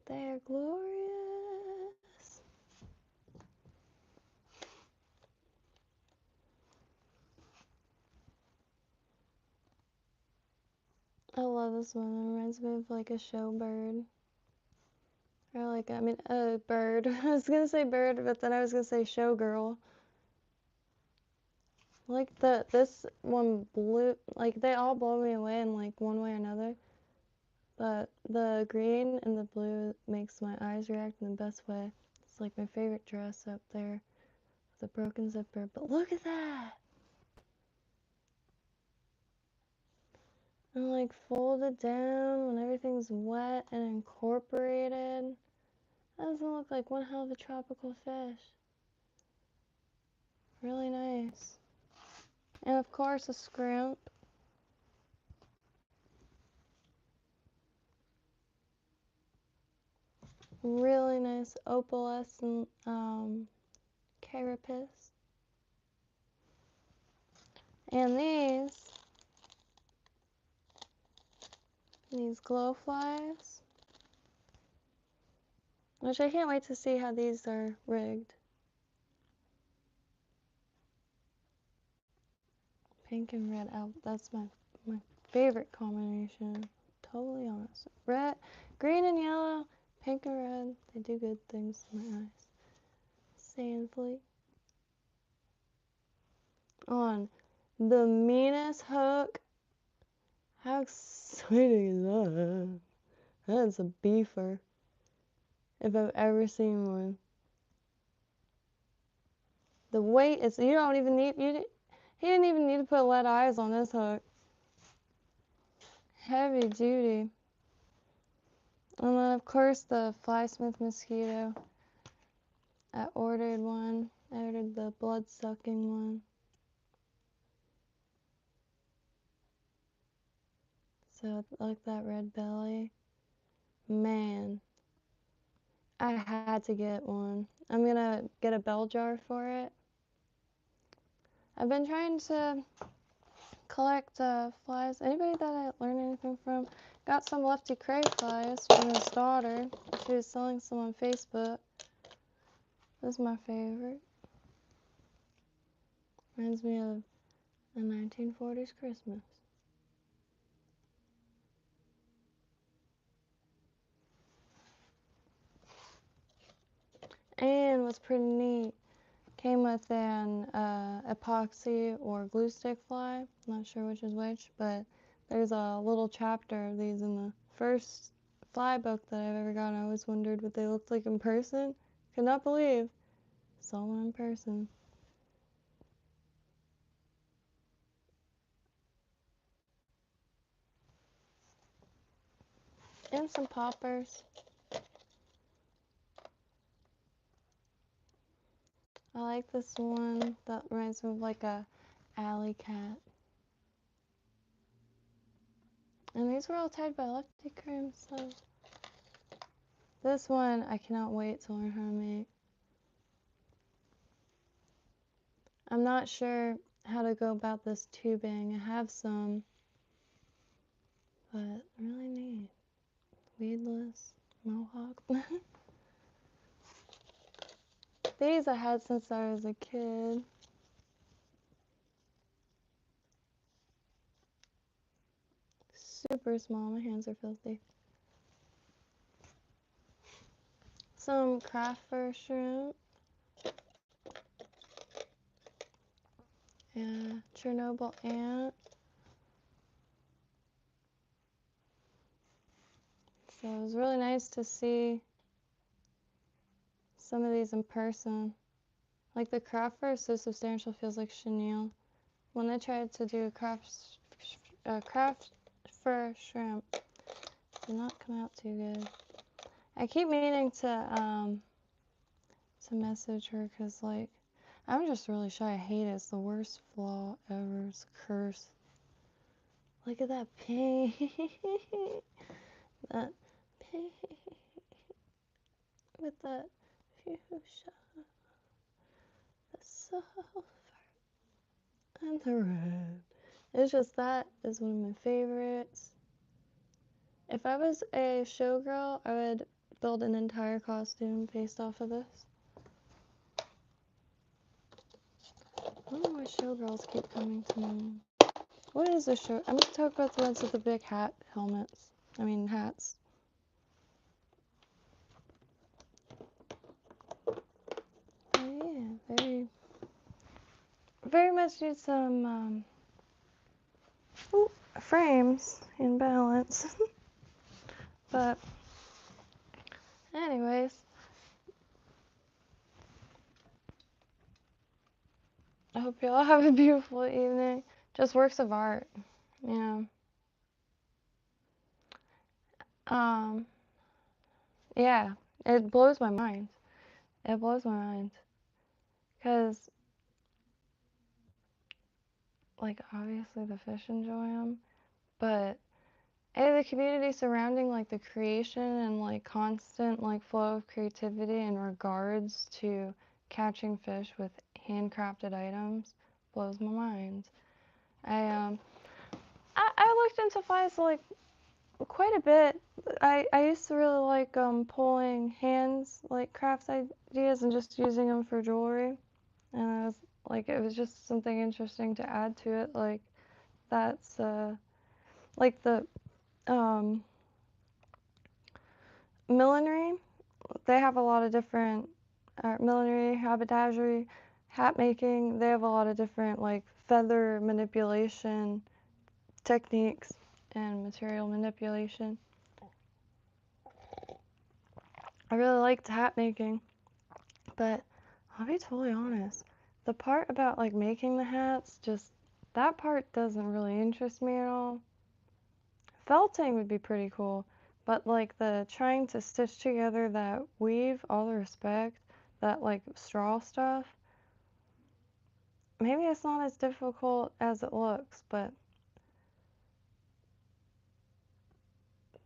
They're glorious. I love this one. It reminds me of like a show bird. Or like, I mean, a bird. I was gonna say bird, but then I was gonna say showgirl. Like this one blew, like they all blow me away in like one way or another. But the green and the blue makes my eyes react in the best way. It's like my favorite dress up there. The broken zipper. But look at that! And like folded down when everything's wet and incorporated. That doesn't look like one hell of a tropical fish. Really nice. And of course a scrimp. Really nice opalescent carapace. And these glow flies, which I can't wait to see how these are rigged. Pink and red, oh, that's my favorite combination. Totally honest. Red, green and yellow, pink and red, they do good things to my eyes. Sand flea. On the meanest hook. How exciting is that? That's a beefer. If I've ever seen one. The weight is, you don't even need, he didn't even need to put lead eyes on this hook. Heavy duty. And then of course the Flysmith mosquito. I ordered one. I ordered the blood sucking one. So like that red belly. Man. I had to get one. I'm gonna get a bell jar for it. I've been trying to collect flies. Anybody that I learned anything from? Got some Lefty Cray flies from his daughter. She was selling some on Facebook. This is my favorite. Reminds me of a 1940s Christmas. And what's pretty neat, came with an epoxy or glue stick fly. Not sure which is which, but there's a little chapter of these in the first fly book that I've ever gotten. I always wondered what they looked like in person. Could not believe. Saw one in person. And some poppers. I like this one that reminds me of like a alley cat. And these were all tied by Lefty Cream, so this one I cannot wait to learn how to make. I'm not sure how to go about this tubing. I have some, but really neat. Weedless mohawk. These I had since I was a kid. Super small. My hands are filthy. Some craft fur shrimp. Yeah, Chernobyl ant. So it was really nice to see some of these in person. Like the craft fur is so substantial, feels like chenille. When I tried to do craft fur shrimp, it did not come out too good. I keep meaning to message her because like I'm just really shy. I hate it. It's the worst flaw ever. It's a curse. Look at that pink. That pink with that fuchsia, the silver, and the red. It's just that is one of my favorites. If I was a showgirl, I would build an entire costume based off of this. I don't know why showgirls keep coming to me. What is a show? I'm gonna talk about the ones with the big hats. Oh yeah, very much need some frames in balance. But anyways, I hope you all have a beautiful evening. Just works of art, you know. Yeah, it blows my mind. It blows my mind. Because, like, obviously the fish enjoy them, but the community surrounding, like, the creation and, like, constant, like, flow of creativity in regards to catching fish with handcrafted items blows my mind. I looked into flies, like, quite a bit. I used to really like pulling hands, like crafts ideas, and just using them for jewelry. And I was like, it was just something interesting to add to it. Like that's like the millinery. They have a lot of different millinery, haberdashery, hat making. They have a lot of different like feather manipulation techniques and material manipulation. I really liked hat making, but I'll be totally honest. The part about like making the hats, just that part doesn't really interest me at all. Felting would be pretty cool, but like the trying to stitch together that weave, all the respect, that like straw stuff, maybe it's not as difficult as it looks, but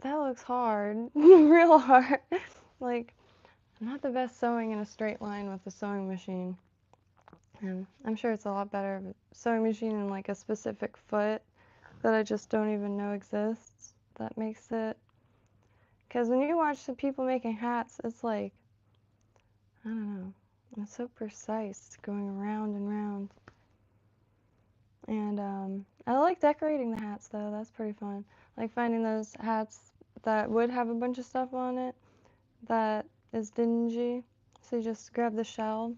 that looks hard, real hard. Like, I'm not the best sewing in a straight line with a sewing machine. And I'm sure it's a lot better of a sewing machine in like a specific foot that I just don't even know exists. That makes it, because when you watch the people making hats, it's like, I don't know, it's so precise, going around and round. And I like decorating the hats though. That's pretty fun. Like finding those hats that would have a bunch of stuff on it that is dingy. So you just grab the shell.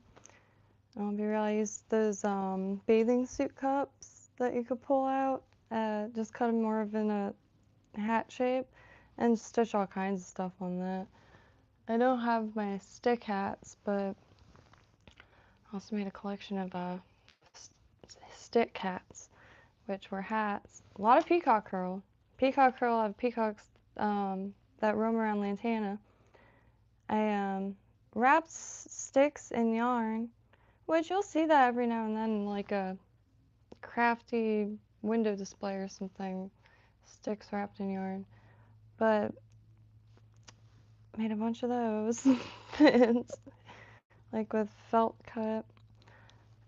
I'll be real, I used those bathing suit cups that you could pull out. Just cut them more of in a hat shape and stitch all kinds of stuff on that. I don't have my stick hats, but I also made a collection of stick hats, which were hats. A lot of peacock herl. Peacock herl, I have peacocks that roam around Lantana. I wrapped sticks in yarn, which you'll see that every now and then in like a crafty window display or something. Sticks wrapped in yarn. But made a bunch of those pins, like with felt cut.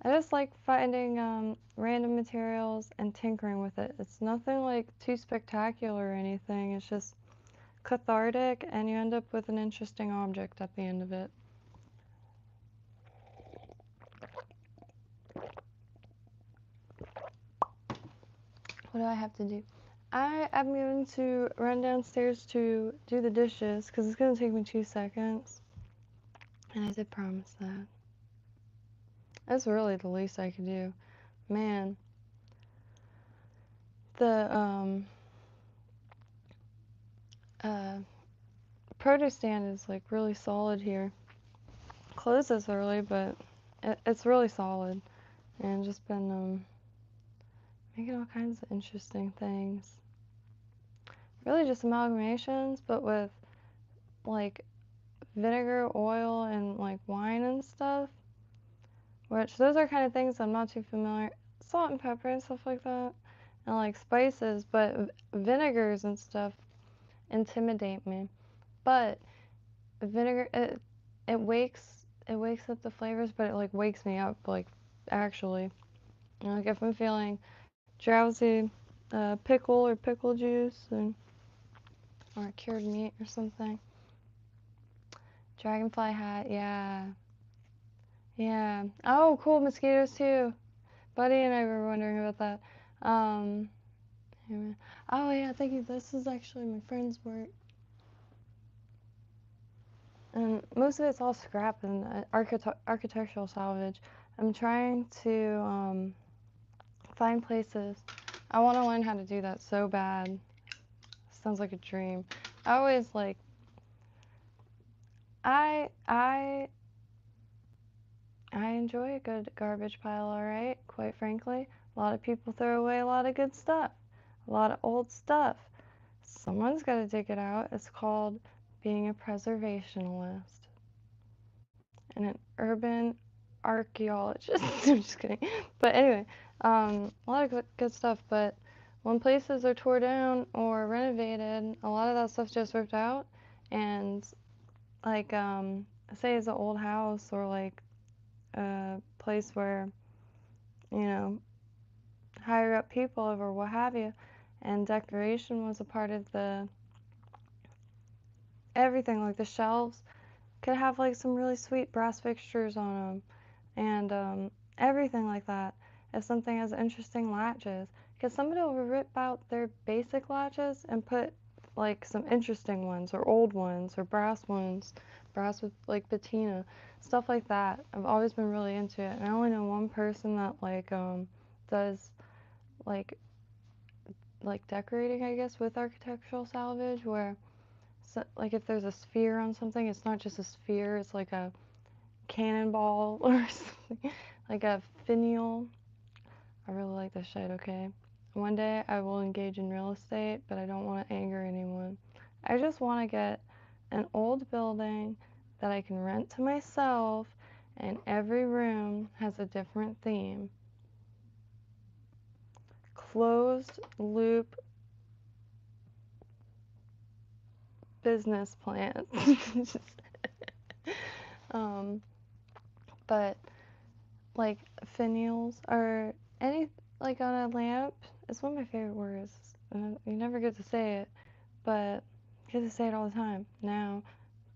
I just like finding random materials and tinkering with it. It's nothing like too spectacular or anything. It's just cathartic, and you end up with an interesting object at the end of it. What do I have to do? I'm going to run downstairs to do the dishes because it's going to take me 2 seconds. And I did promise that. That's really the least I could do. Man, the produce stand is like really solid here. Closes early, but it's really solid. And just been making all kinds of interesting things. Really just amalgamations, but with like vinegar, oil, and like wine and stuff. Which those are kind of things I'm not too familiar. Salt and pepper and stuff like that, and like spices, but vinegars and stuff intimidate me. But vinegar, it wakes up the flavors, but it like wakes me up like actually. Like if I'm feeling drowsy, pickle or pickle juice or cured meat or something. Dragonfly hat, yeah. Yeah. Oh, cool, mosquitoes too. Buddy and I were wondering about that. Oh yeah, thank you. This is actually my friend's work. And most of it's all scrap and architectural salvage. I'm trying to find places. I want to learn how to do that so bad. Sounds like a dream. I always like I enjoy a good garbage pile, all right? Quite frankly, a lot of people throw away a lot of good stuff, a lot of old stuff. Someone's got to dig it out. It's called being a preservationist and an urban archaeologist. I'm just kidding. But anyway, a lot of good stuff. But when places are tore down or renovated, a lot of that stuff just ripped out. And like, say it's an old house or like a place where, you know, higher up people or what have you, and decoration was a part of the everything, like the shelves could have like some really sweet brass fixtures on them and everything like that. If something has interesting latches, because somebody will rip out their basic latches and put like some interesting ones or old ones or brass ones, brass with like patina, stuff like that. I've always been really into it, and I only know one person that like does like decorating, I guess, with architectural salvage, where so, like if there's a sphere on something, it's not just a sphere, it's like a cannonball or something, like a finial. I really like this shit, okay? One day I will engage in real estate, but I don't want to anger anyone. I just want to get an old building that I can rent to myself, and every room has a different theme. Closed loop business plan. um, but like finials or any like on a lamp, it's one of my favorite words. You never get to say it, but you get to say it all the time now.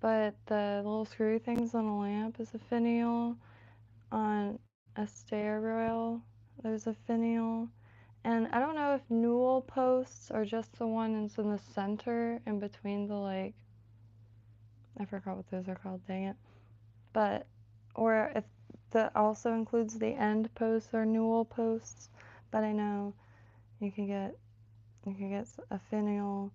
But the little screw things on a lamp is a finial. On a stair rail, there's a finial. And I don't know if newel posts are just the ones in the center in between the like, I forgot what those are called, dang it. But, or if that also includes the end posts or newel posts. But I know you can get a finial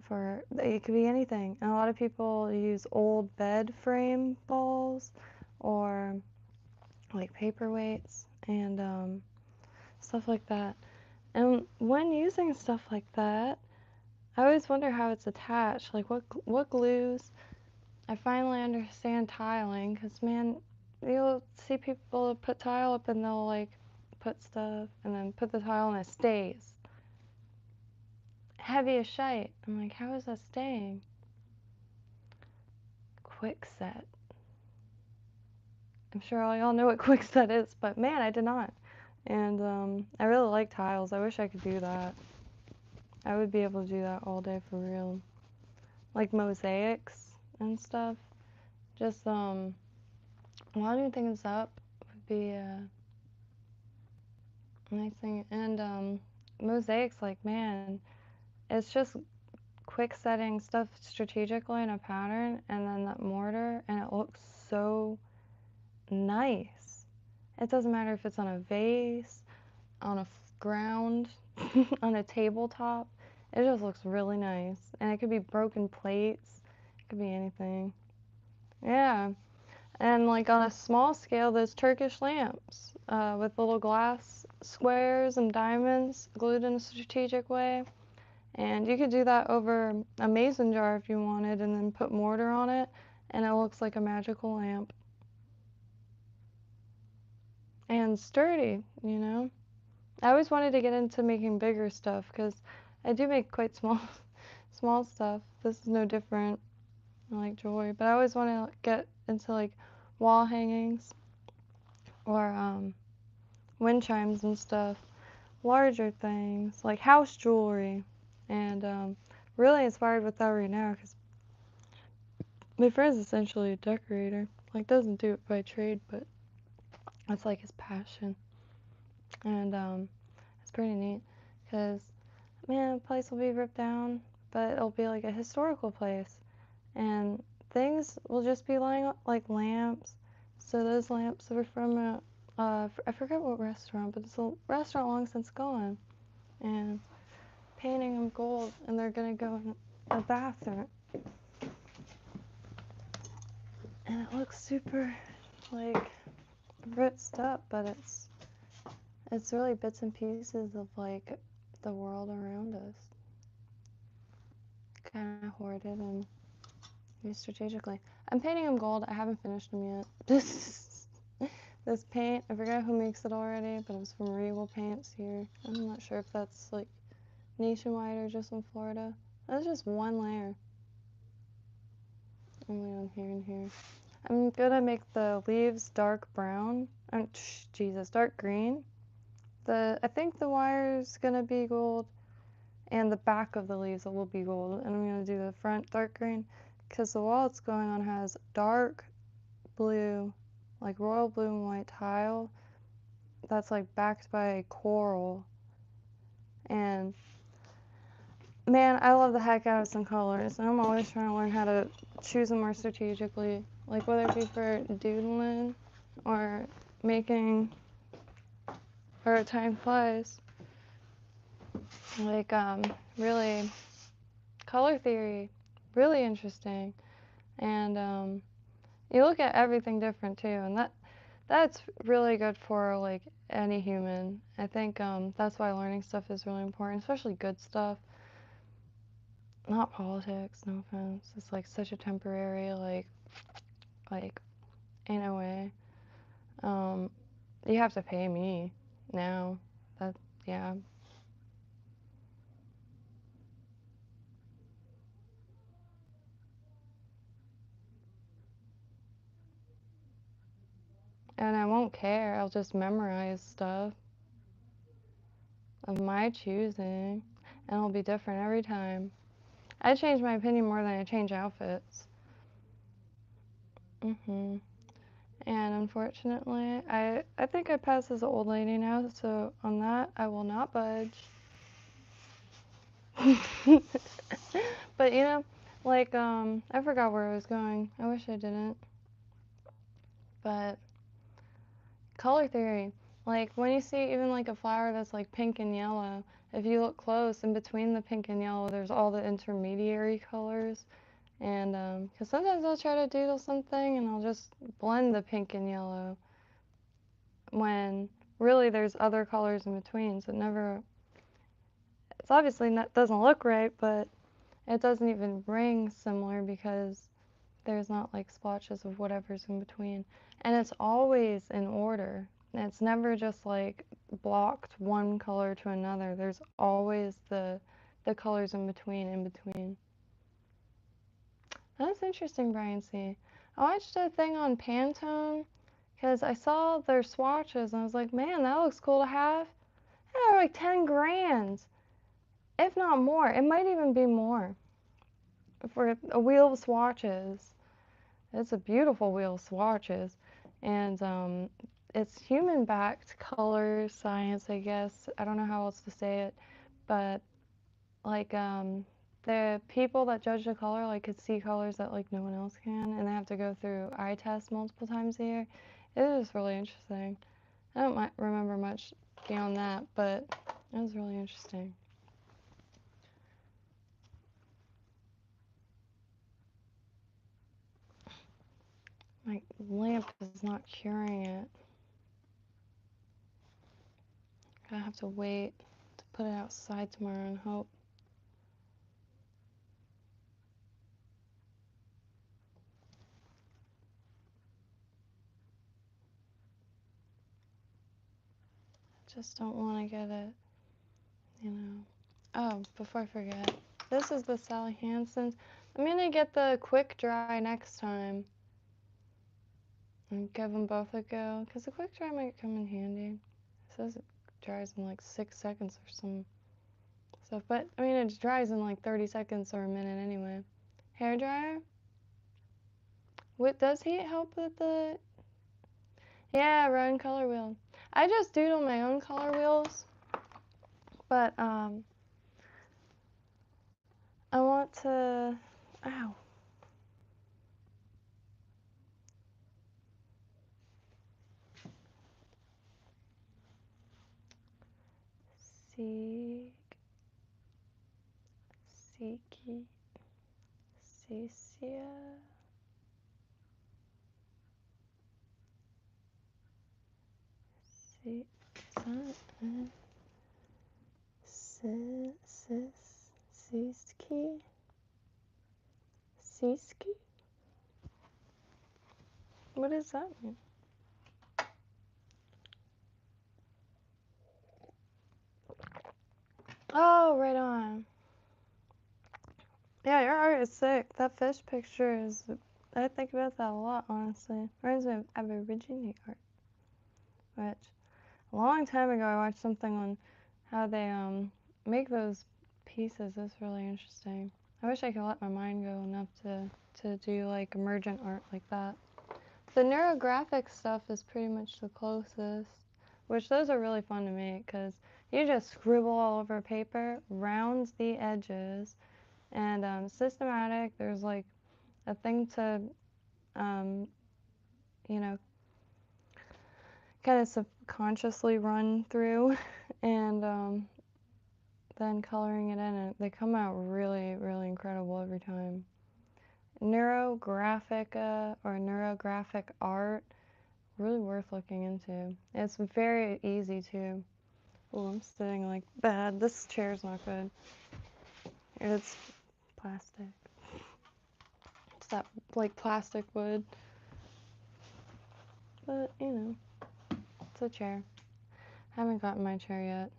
for, it could be anything. And a lot of people use old bed frame balls or like paperweights and stuff like that. And when using stuff like that, I always wonder how it's attached. Like what glues. I finally understand tiling, because man, you'll see people put tile up and they'll like put stuff and then put the tile and it stays. Heavy as shite. I'm like, how is that staying? Quick set. I'm sure all y'all know what quick set is, but man, I did not. And I really like tiles. I wish I could do that. I would be able to do that all day for real. Like mosaics and stuff. Just lining things up would be a nice thing. And mosaics, like, man, it's just quick setting stuff strategically in a pattern, and then that mortar, and it looks so nice. It doesn't matter if it's on a vase, on a ground, on a tabletop. It just looks really nice. And it could be broken plates. It could be anything. Yeah. And like on a small scale, those Turkish lamps with little glass squares and diamonds glued in a strategic way. And you could do that over a mason jar if you wanted, and then put mortar on it, and it looks like a magical lamp. And sturdy, you know? I always wanted to get into making bigger stuff because I do make quite small stuff. This is no different. I like jewelry, but I always want to get into like wall hangings or wind chimes and stuff. Larger things like house jewelry, and really inspired with that right now because my friend's essentially a decorator. Like, doesn't do it by trade, but that's like his passion, and it's pretty neat because, man, the place will be ripped down, but it'll be like a historical place, and things will just be lying up, like lamps. So those lamps were from I forget what restaurant, but it's a restaurant long since gone, and painting them gold, and they're gonna go in a bathroom, and it looks super like ripped up, but it's really bits and pieces of like the world around us, kind of hoarded and used strategically. I'm painting them gold. I haven't finished them yet. This paint, I forgot who makes it already, but it's from Regal Paints here. I'm not sure if that's like nationwide or just in Florida. That's just one layer. Only on here and here. I'm gonna make the leaves dark brown. Dark green. I think the wire's gonna be gold, and the back of the leaves will be gold. And I'm gonna do the front dark green, because the wall it's going on has dark blue, like royal blue and white tile that's like backed by a coral. And man, I love the heck out of some colors, and I'm always trying to learn how to choose them more strategically, like whether it be for doodling or making, or time flies, like really color theory, really interesting. And you look at everything different too, and that's really good for like any human. I think that's why learning stuff is really important, especially good stuff. Not politics, no offense. It's like such a temporary, like in a way. You have to pay me now. That, yeah. And I won't care. I'll just memorize stuff of my choosing, and it'll be different every time. I change my opinion more than I change outfits. And unfortunately, I think I pass as an old lady now, so on that, I will not budge. But you know, like, I forgot where I was going. I wish I didn't. But color theory, like when you see even like a flower that's like pink and yellow, if you look close, in between the pink and yellow, there's all the intermediary colors. And because sometimes I'll try to doodle something and I'll just blend the pink and yellow when really there's other colors in between. So it's obviously not, doesn't look right, but it doesn't even ring similar because there's not like splotches of whatever's in between. And it's always in order. It's never just like blocked one color to another. There's always the colors in between. That's interesting, Brian C. I watched a thing on Pantone because I saw their swatches and I was like, man, that looks cool to have. And they're like 10 grand, if not more. It might even be more for a wheel of swatches. It's a beautiful wheel of swatches. And it's human-backed color science, I guess. I don't know how else to say it, but like the people that judge the color like could see colors that like no one else can, and they have to go through eye tests multiple times a year. It is really interesting. I don't remember much beyond that, but it was really interesting. My lamp is not curing it. I have to wait to put it outside tomorrow and hope. I just don't want to get it, you know. Oh, before I forget, this is the Sally Hansen's. I'm gonna get the quick dry next time and give them both a go, because the quick dry might come in handy. It says it dries in like 6 seconds or some stuff, but I mean it dries in like 30 seconds or a minute anyway. Hair dryer? What does he help with the? Yeah, run color wheel. I just doodle my own color wheels, but I want to. Ow. Seek, Seeki, Cecia. See, Siski, Siski. What does that mean? Oh, right on. Yeah, your art is sick. That fish picture is. I think about that a lot, honestly. Reminds me of Aborigine art, which a long time ago I watched something on how they make those pieces. It's really interesting. I wish I could let my mind go enough to do like emergent art like that. The neurographic stuff is pretty much the closest, which those are really fun to make because you just scribble all over paper, round the edges, and systematic. There's like a thing to, you know, kind of subconsciously run through, and then coloring it in, and they come out really, really incredible every time. Neurographic or neurographic art, really worth looking into. It's very easy too. Oh, I'm sitting like bad. This chair's not good. It's plastic. It's that like plastic wood. But, you know, it's a chair. I haven't gotten my chair yet.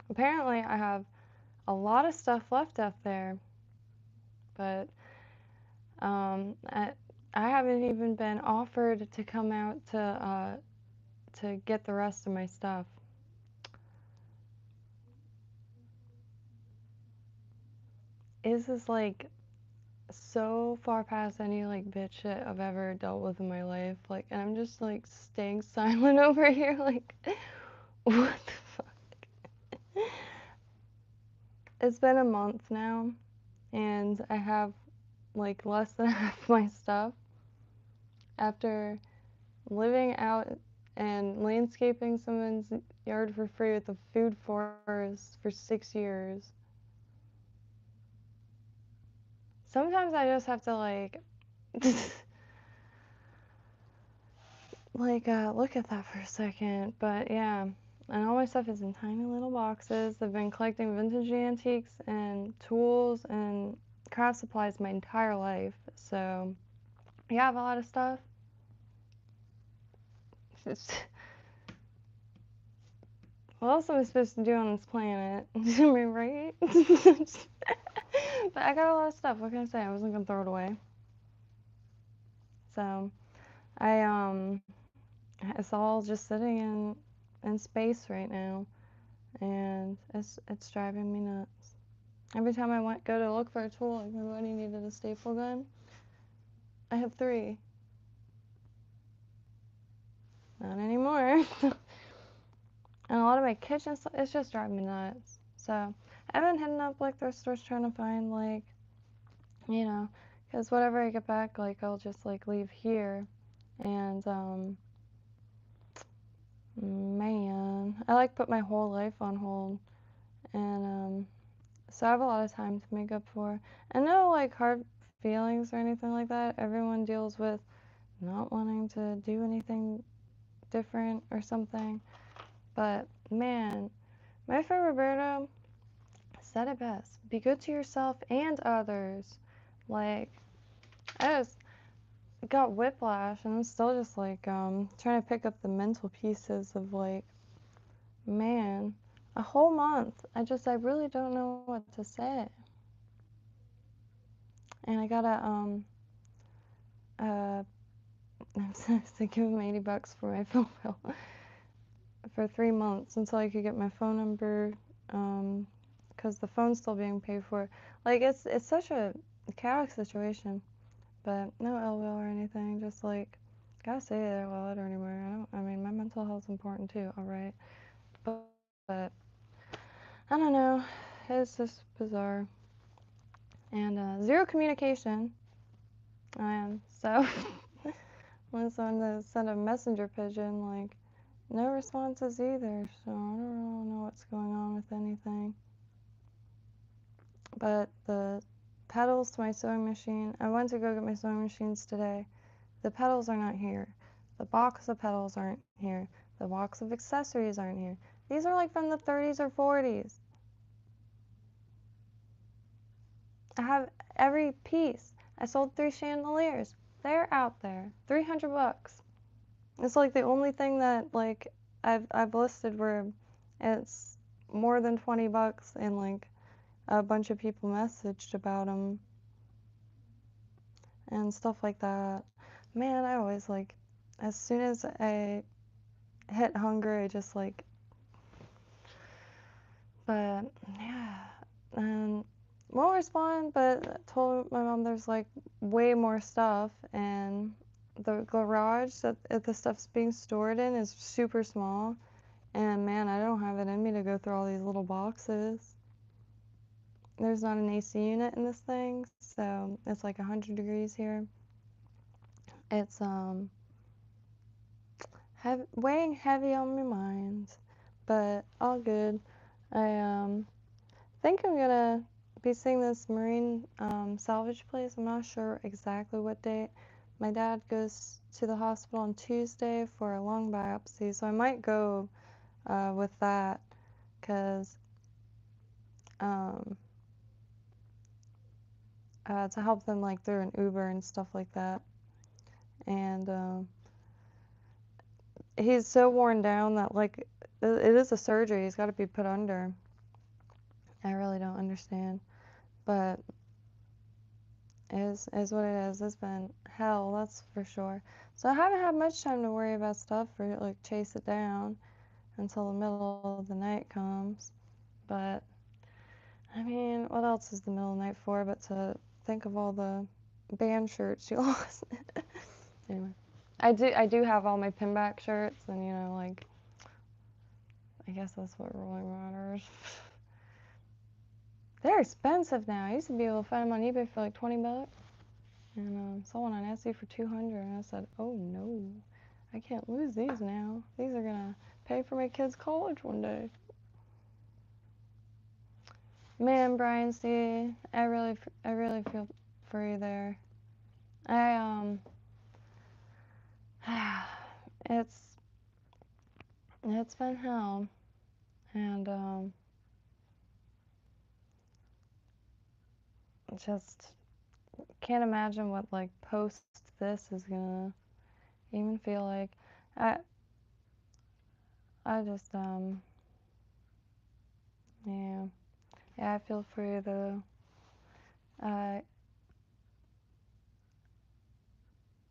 Apparently, I have a lot of stuff left up there, but I haven't even been offered to come out to get the rest of my stuff. This is like so far past any like bitch shit I've ever dealt with in my life. Like, and I'm just like staying silent over here. Like, what the fuck? It's been a month now, and I have like less than half my stuff after living out and landscaping someone's yard for free with a food forest for 6 years. Sometimes I just have to like look at that for a second. But yeah, and all my stuff is in tiny little boxes. I've been collecting vintage antiques and tools and craft supplies my entire life. So yeah, I have a lot of stuff. What else am I supposed to do on this planet? Am I right? But I got a lot of stuff. What can I say? I wasn't gonna throw it away. So I it's all just sitting in space right now, and it's driving me nuts. Every time I go to look for a tool, like my buddy needed a staple gun. I have 3. not anymore. And a lot of my kitchen stuff, it's just driving me nuts. So I've been hitting up like their stores trying to find like, you know, because whatever I get back, like I'll just like leave here. And man, I like put my whole life on hold. And so I have a lot of time to make up for. And no like hard feelings or anything like that. Everyone deals with not wanting to do anything different or something. But man, my friend Roberto said it best. Be good to yourself and others. Like, I just got whiplash and I'm still just like trying to pick up the mental pieces of like, man, a whole month. I really don't know what to say. And I gotta uh I'm supposed to give him $80 for my phone bill for 3 months until I could get my phone number, because the phone's still being paid for. Like it's such a chaotic situation, but no ill will or anything. Just like gotta say it out loud anymore. I mean, my mental health's important too. All right, but I don't know. It's just bizarre and zero communication. I am so. When someone to send a messenger pigeon, like no responses either. So I don't really know what's going on with anything. But the pedals to my sewing machine, I went to go get my sewing machines today. The pedals are not here. The box of pedals aren't here. The box of accessories aren't here. These are like from the 30s or 40s. I have every piece. I sold 3 chandeliers. They're out there. $300. It's like the only thing that like I've listed where it's more than $20 and like a bunch of people messaged about them and stuff like that. Man, I always like, as soon as I hit hunger, I just like, but yeah, and won't respond, but told my mom there's like way more stuff, and the garage that the stuff's being stored in is super small, and man, I don't have it in me to go through all these little boxes. There's not an AC unit in this thing, so it's like 100 degrees here. It's weighing heavy on my mind, but all good. I think I'm gonna be seeing this marine salvage place. I'm not sure exactly what date. My dad goes to the hospital on Tuesday for a lung biopsy, so I might go with that because um, to help them like through an Uber and stuff like that. And he's so worn down that like it is a surgery. He's got to be put under. I really don't understand, but is what it is. It's been hell, that's for sure. So I haven't had much time to worry about stuff or like chase it down until the middle of the night comes. But I mean, what else is the middle of the night for but to think of all the band shirts you lost? Anyway, I do have all my pinback shirts, and you know, like I guess that's what really matters. They're expensive now. I used to be able to find them on eBay for like $20. And sold one on Etsy for 200, and I said, "Oh no, I can't lose these now. These are gonna pay for my kids' college one day." Man, Brian, see, I really feel for you there. I it's it's been hell, and just can't imagine what like post this is gonna even feel like. I I just yeah, yeah, I feel for you though. I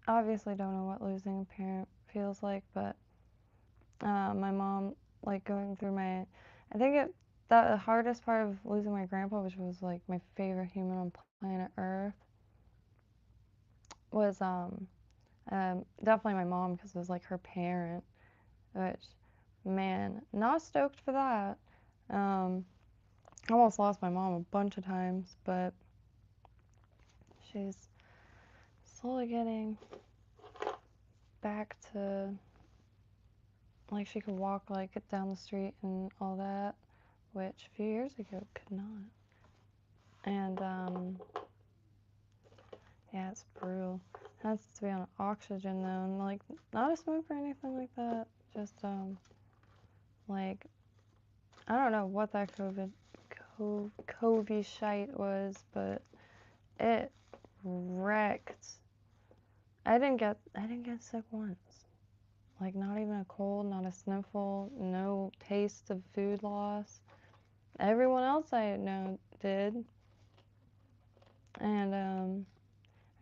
obviously don't know what losing a parent feels like, but my mom, like going through my, I think the hardest part of losing my grandpa, which was like my favorite human on planet Earth, was definitely my mom because it was like her parent, which, man, not stoked for that. I almost lost my mom a bunch of times, but she's slowly getting back to, like, she could walk, like, down the street and all that, which a few years ago could not. And, yeah, it's brutal. Has to be on oxygen, though, and, like, not a smoker or anything like that, just, like, I don't know what that COVID shite was, but it wrecked. I didn't get sick once. Like, not even a cold, not a sniffle, no taste of food loss. Everyone else I know did. And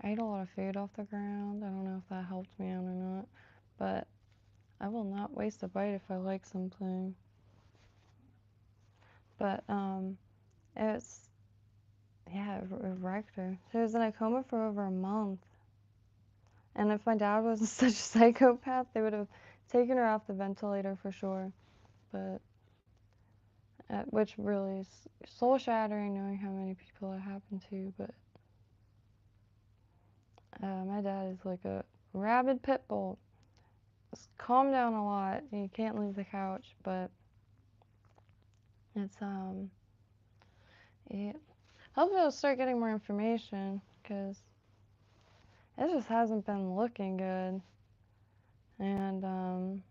I ate a lot of food off the ground. I don't know if that helped me out or not, but I will not waste a bite if I like something. But it's, yeah, it wrecked her. She was in a coma for over a month. And if my dad wasn't such a psychopath, they would have taken her off the ventilator for sure. But, which really is soul shattering knowing how many people it happened to. But my dad is like a rabid pit bull. Just calm down a lot. You can't leave the couch, but it's yeah. Hopefully I'll start getting more information because it just hasn't been looking good. And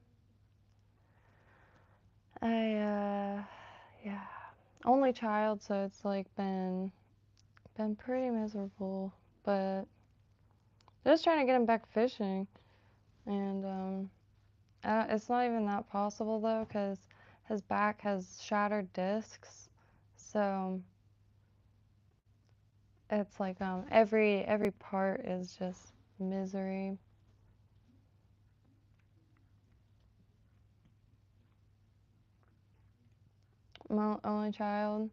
yeah, only child, so it's like been pretty miserable. But just trying to get him back fishing, and it's not even that possible though, because his back has shattered discs, so it's like every part is just misery. My only child,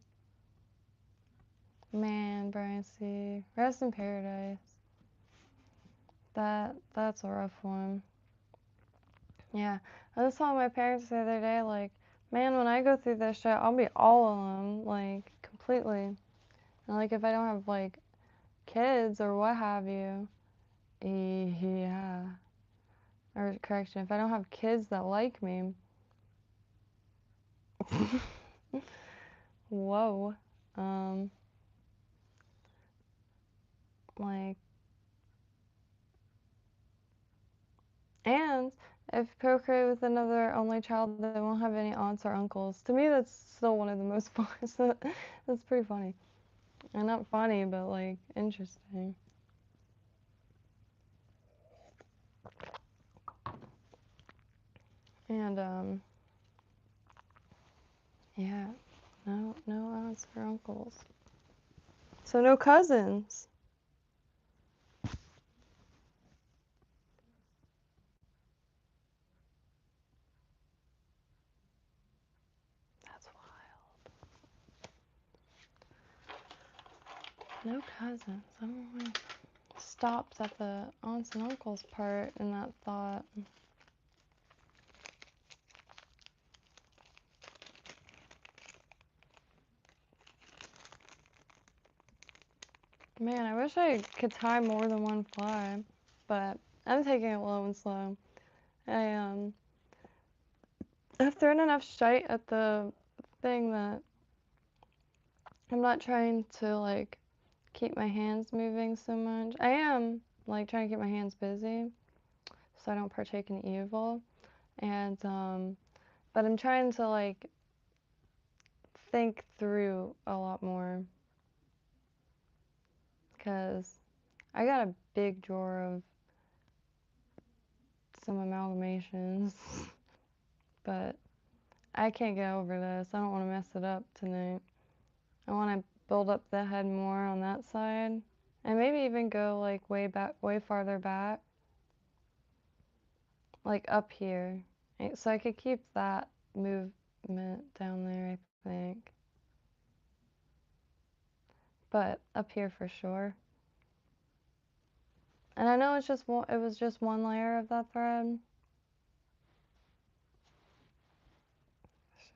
man, Brian C. Rest in paradise. That's a rough one. Yeah, I was telling my parents the other day, like, man, when I go through this shit, I'll be all alone, like, completely. And, like, if I don't have, like, kids or what have you, yeah. Or, correction, if I don't have kids that like me, whoa, um, like, and if procreate with another only child, they won't have any aunts or uncles. To me, that's still one of the most fun. So that's pretty funny. And not funny, but like interesting. And yeah, no aunts or uncles. So no cousins. That's wild. No cousins. I don't know why I stopped at the aunts and uncles part in that thought. Man, I wish I could tie more than one fly, but I'm taking it low and slow. I've thrown enough shite at the thing that I'm not trying to like keep my hands moving so much. I am like trying to keep my hands busy so I don't partake in evil. And but I'm trying to like think through a lot more because I got a big drawer of some amalgamations, but I can't get over this. I don't want to mess it up tonight. I want to build up the head more on that side and maybe even go like way farther back, like up here. So I could keep that movement down there, I think. But up here for sure. And I know it was just one layer of that thread.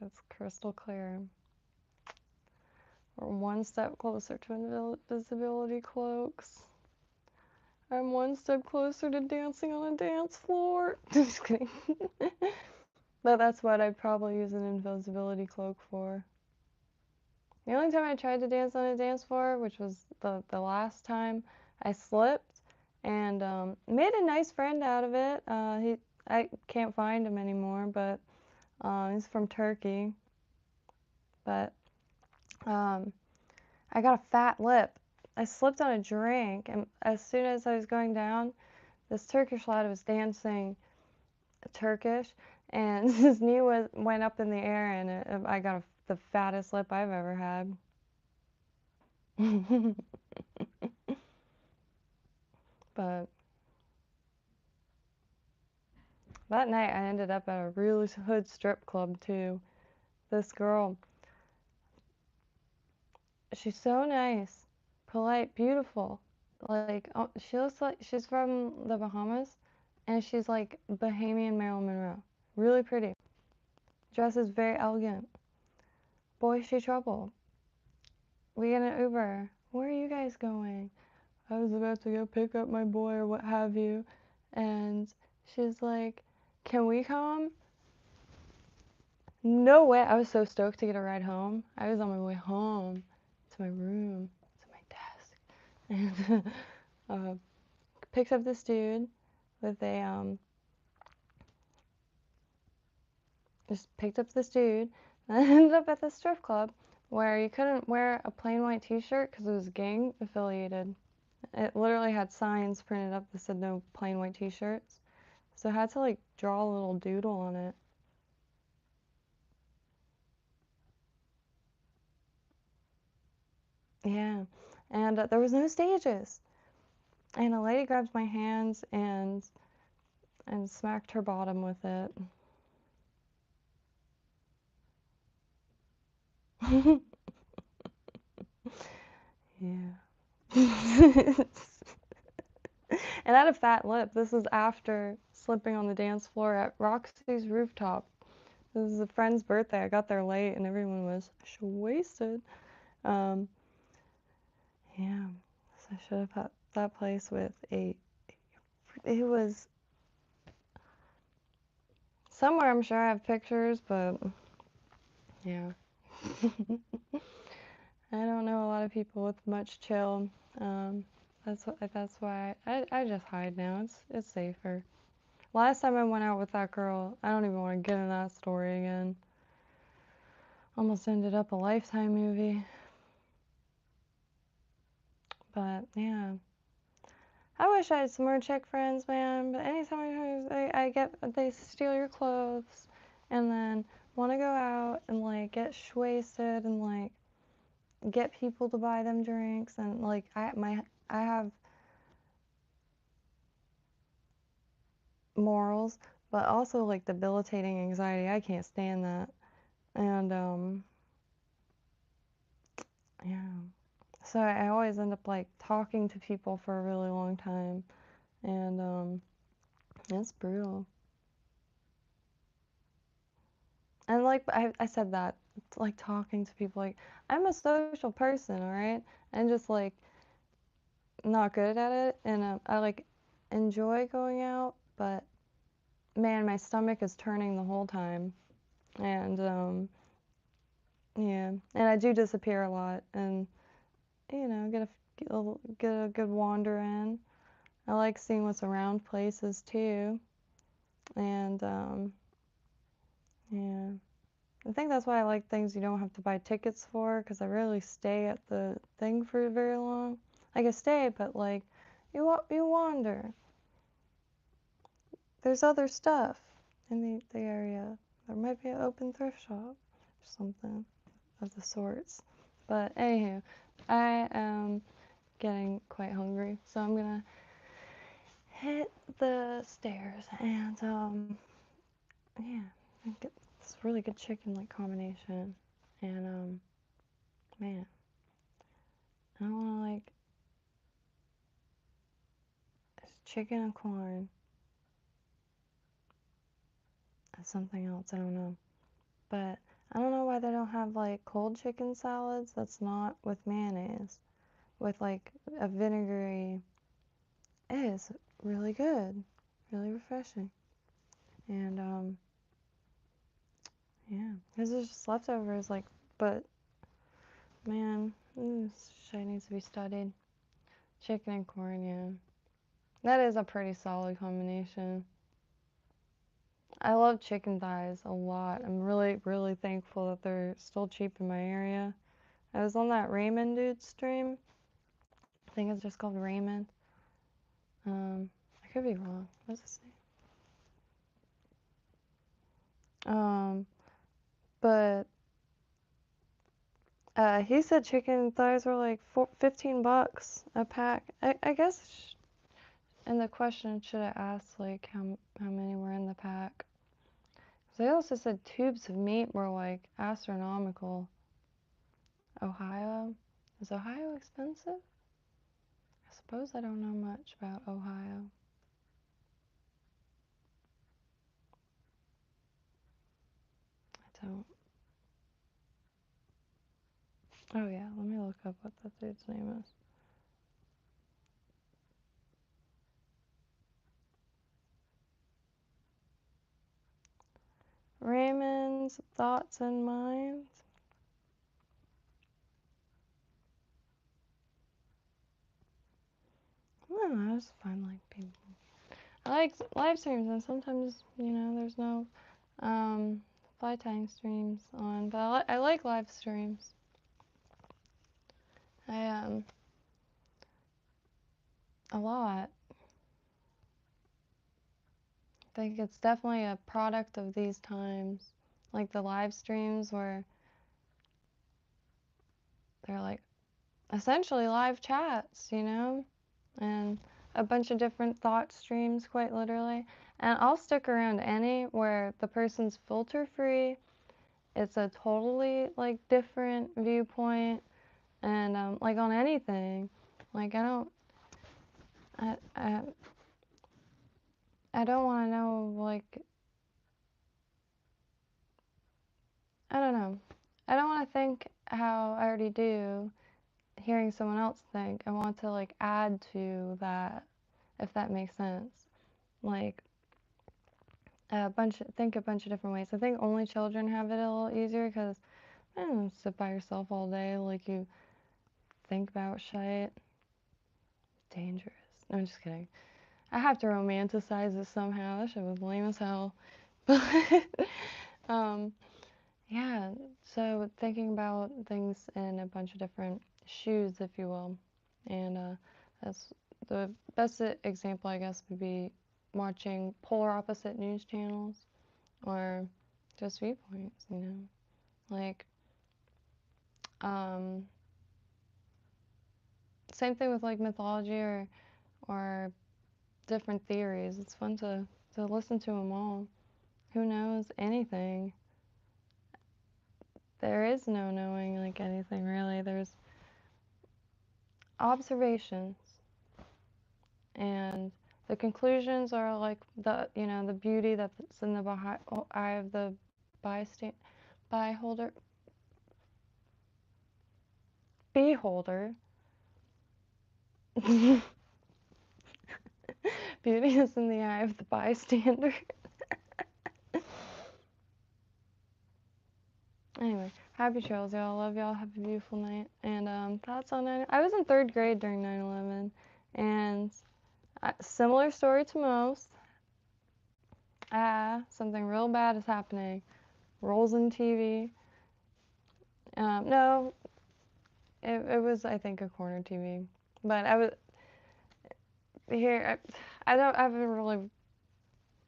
It's crystal clear. We're one step closer to invisibility cloaks. I'm one step closer to dancing on a dance floor. Just kidding. But that's what I'd probably use an invisibility cloak for. The only time I tried to dance on a dance floor, which was the last time, I slipped and made a nice friend out of it. I can't find him anymore, but he's from Turkey. But I got a fat lip. I slipped on a drink, and as soon as I was going down, this Turkish lad was dancing Turkish, and his knee went up in the air, and I got the fattest lip I've ever had. But that night I ended up at a really hood strip club too. This girl, she's so nice, polite, beautiful. Like, she looks like she's from the Bahamas, and she's like Bahamian Marilyn Monroe. Really pretty. Dresses very elegant. Boy, she trouble. We get an Uber. Where are you guys going? I was about to go pick up my boy or what have you. And she's like, can we come? No way. I was so stoked to get a ride home. I was on my way home to my room, to my desk. And picked up this dude with a, just picked up this dude. And I ended up at the strip club where you couldn't wear a plain white t-shirt because it was gang affiliated. It literally had signs printed up that said no plain white t-shirts. So I had to like draw a little doodle on it. Yeah. And there was no stages. And a lady grabbed my hands and smacked her bottom with it. Yeah. And I had a fat lip. This was after slipping on the dance floor at Roxy's rooftop. This was a friend's birthday. I got there late and everyone was wasted. Um, yeah. So I should have had that place with it was somewhere, I'm sure I have pictures, but yeah. I don't know a lot of people with much chill. That's why I just hide now. It's safer. Last time I went out with that girl, I don't even want to get in that story again. Almost ended up a Lifetime movie. But yeah. I wish I had some more chick friends, man. But anytime I get, they steal your clothes and then want to go out and like get wasted and like get people to buy them drinks and like I have morals, but also like debilitating anxiety. I can't stand that. And yeah. So I always end up like talking to people for a really long time, and it's brutal. And like I said that, like talking to people, like I'm a social person, all right, and just like not good at it, and I like enjoy going out, but man, my stomach is turning the whole time, and yeah, and I do disappear a lot, and get a good wander in. I like seeing what's around places too, and yeah, I think that's why I like things you don't have to buy tickets for, because I rarely stay at the thing for very long. Like I stay, but like you wander. There's other stuff in the area. There might be an open thrift shop or something of the sorts. But anywho, I am getting quite hungry, so I'm gonna hit the stairs and yeah, and get this really good chicken like combination. And man, I wanna like it's chicken and corn. Something else, I don't know. But I don't know why they don't have like cold chicken salads that's not with mayonnaise, with like a vinegary. It is really good, really refreshing. And yeah, because it's just leftovers, like, but man, this shit needs to be studied. Chicken and corn, yeah. That is a pretty solid combination. I love chicken thighs a lot. I'm really, really thankful that they're still cheap in my area. I was on that Raymond dude stream. I think it's just called Raymond. I could be wrong. What's his name? But he said chicken thighs were like 15 bucks a pack. I guess in the question should have asked like how many were in the pack. They also said tubes of meat were like astronomical. Ohio? Is Ohio expensive? I suppose I don't know much about Ohio. I don't. Oh yeah, let me look up what that dude's name is. Raymond's Thoughts and Minds. I don't know, I just find like people. I like live streams, and sometimes there's no fly tying streams on, but I like live streams. I a lot. I think it's definitely a product of these times, like the live streams where they're like essentially live chats, and a bunch of different thought streams, quite literally. And I'll stick around any where the person's filter free. It's a totally like different viewpoint, and like on anything, like I I, I don't want to know like I don't know. I don't want to think how I already do, hearing someone else think. I want to like add to that, if that makes sense. Like think a bunch of different ways. I think only children have it a little easier because I don't know, sit by yourself all day, like you think about shit. Dangerous. No, I'm just kidding. I have to romanticize it somehow. That shit was lame as hell. But um, yeah. So thinking about things in a bunch of different shoes, if you will, and that's the best example, I guess, would be watching polar opposite news channels or just viewpoints. Like um, same thing with like mythology or different theories. It's fun to listen to them all. Who knows anything? There is no knowing like anything really. There's observations, and the conclusions are like the beauty that's in the eye of the beholder. Beauty is in the eye of the bystander. Anyway, happy trails, y'all. Love y'all. Have a beautiful night. And thoughts on it? I was in 3rd grade during 9/11, and similar story to most. Something real bad is happening. Rolls in TV. No, it was, I think, a corner TV. But I was here. I haven't really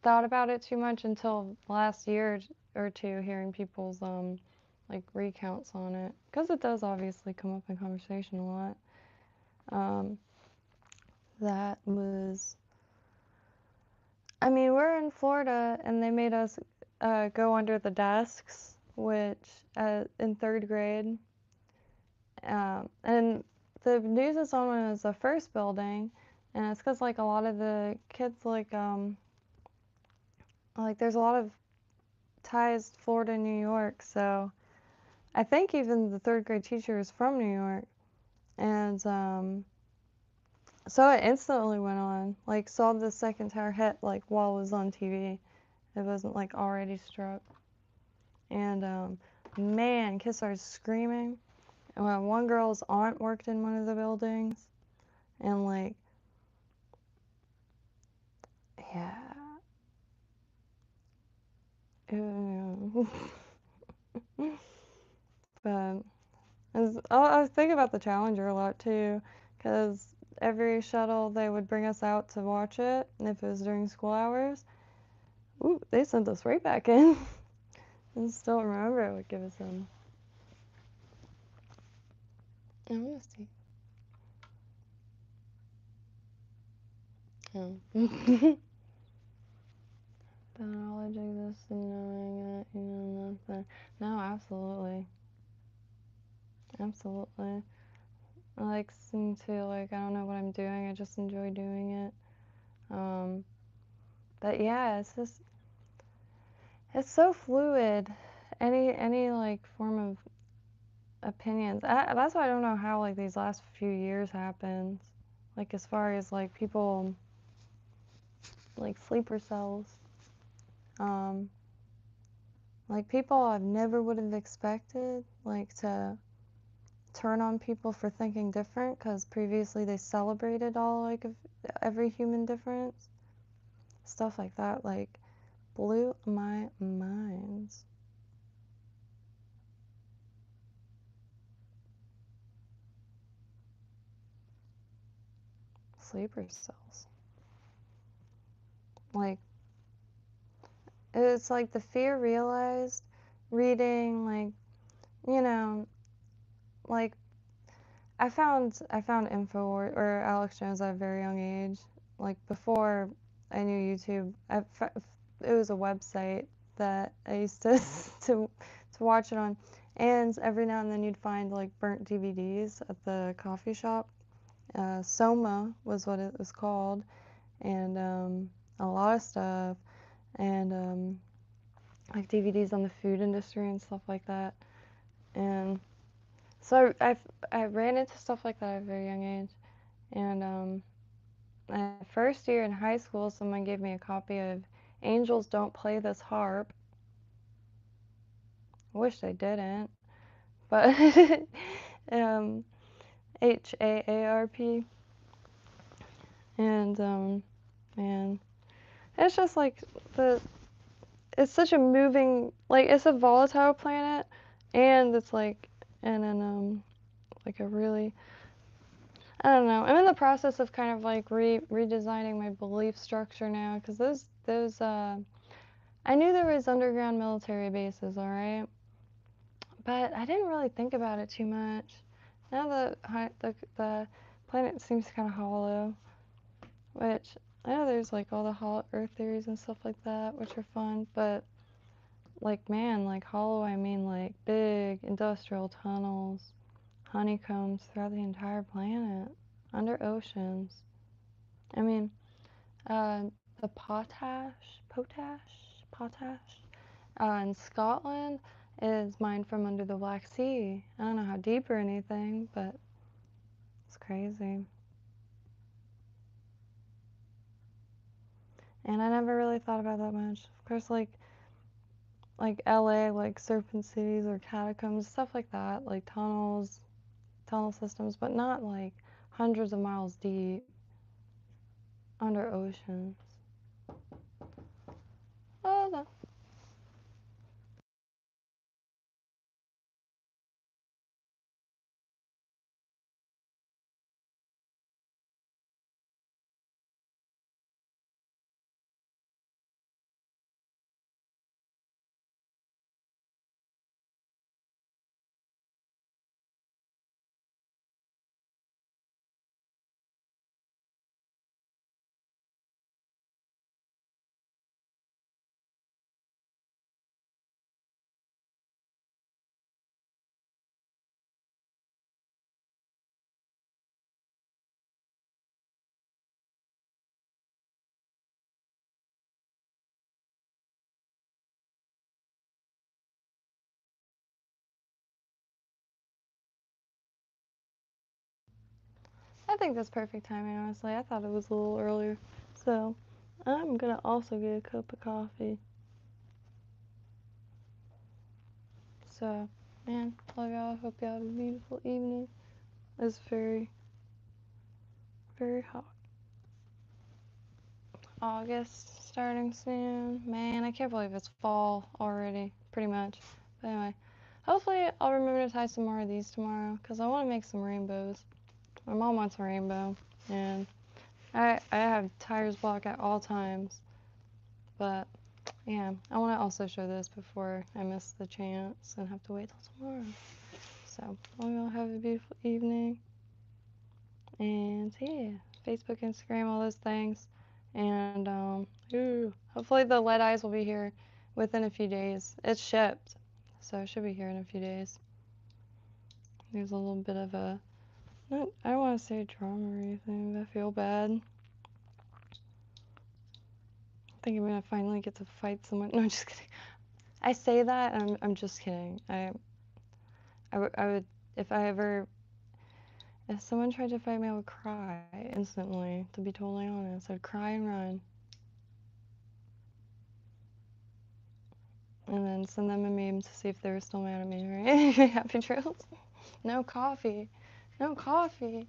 thought about it too much until last year or two, hearing people's like recounts on it, because it does obviously come up in conversation a lot. That was, I mean, we're in Florida, and they made us go under the desks, which in 3rd grade. And the news is on when it was the first building, and it's because like a lot of the kids like there's a lot of ties Florida and New York, so I think even the third grade teacher is from New York. And so it instantly went on, like saw the second tower hit like while it was on TV. It wasn't like already struck. And man, kids started screaming. And one girl's aunt worked in one of the buildings, and like, yeah. But I was thinking about the Challenger a lot too, because every shuttle they would bring us out to watch it, and if it was during school hours, ooh, they sent us right back in. I still remember what give us them. I want to see. Oh. The knowledge exists in knowing it, you know nothing. No, absolutely. Absolutely. I like seem to, like, I don't know what I'm doing, I just enjoy doing it. But yeah, it's just, it's so fluid. Any like form of opinions. That's why I don't know how like these last few years happened. Like as far as like people, like sleeper cells. Um, like people I've never would have expected, like to turn on people for thinking different, because previously they celebrated all like of every human difference. Stuff like that, like blew my mind. Sleeper cells. Like, it's like the fear realized reading, like, you know, like I found info or Alex Jones at a very young age. Like before I knew YouTube, it was a website that I used to to watch it on, and every now and then you'd find like burnt DVDs at the coffee shop. Soma was what it was called, and a lot of stuff, and like DVDs on the food industry and stuff like that. And so I ran into stuff like that at a very young age. And my first year in high school, someone gave me a copy of Angels Don't Play This Harp. I wish they didn't, but um, HAARP. And man, it's just like it's such a moving, like it's a volatile planet, and it's like in an like a really, I don't know. I'm in the process of kind of like redesigning my belief structure now, because those I knew there was underground military bases, all right, but I didn't really think about it too much. Now the planet seems kind of hollow, which I know there's like all the hollow Earth theories and stuff like that, which are fun, but like man, like hollow, I mean like big industrial tunnels, honeycombs throughout the entire planet, under oceans. I mean, uh, the potash in Scotland is mined from under the Black Sea. I don't know how deep or anything, but it's crazy. And I never really thought about that much. Of course, like LA, like serpent cities or catacombs, stuff like that, like tunnels, tunnel systems, but not like hundreds of miles deep under oceans. Oh, I think that's perfect timing, honestly. I thought it was a little earlier. So, I'm gonna also get a cup of coffee. So, man, love y'all. Hope y'all have a beautiful evening. It's very, very hot. August starting soon. Man, I can't believe it's fall already, pretty much. But anyway, hopefully I'll remember to tie some more of these tomorrow because I want to make some rainbows. My mom wants a rainbow, and I have tires block at all times. But yeah, I want to also show this before I miss the chance and have to wait till tomorrow. So, we all have a beautiful evening. And yeah, Facebook, Instagram, all those things. And hopefully the lead eyes will be here within a few days. It's shipped, so it should be here in a few days. There's a little bit of a, not, I don't want to say drama or anything, but I feel bad. I think I'm gonna finally get to fight someone. No, I'm just kidding. I say that, and I'm just kidding. I would, if someone tried to fight me, I would cry instantly, to be totally honest. I'd cry and run. And then send them a meme to see if they were still mad at me, right? Happy trails. No coffee. No coffee.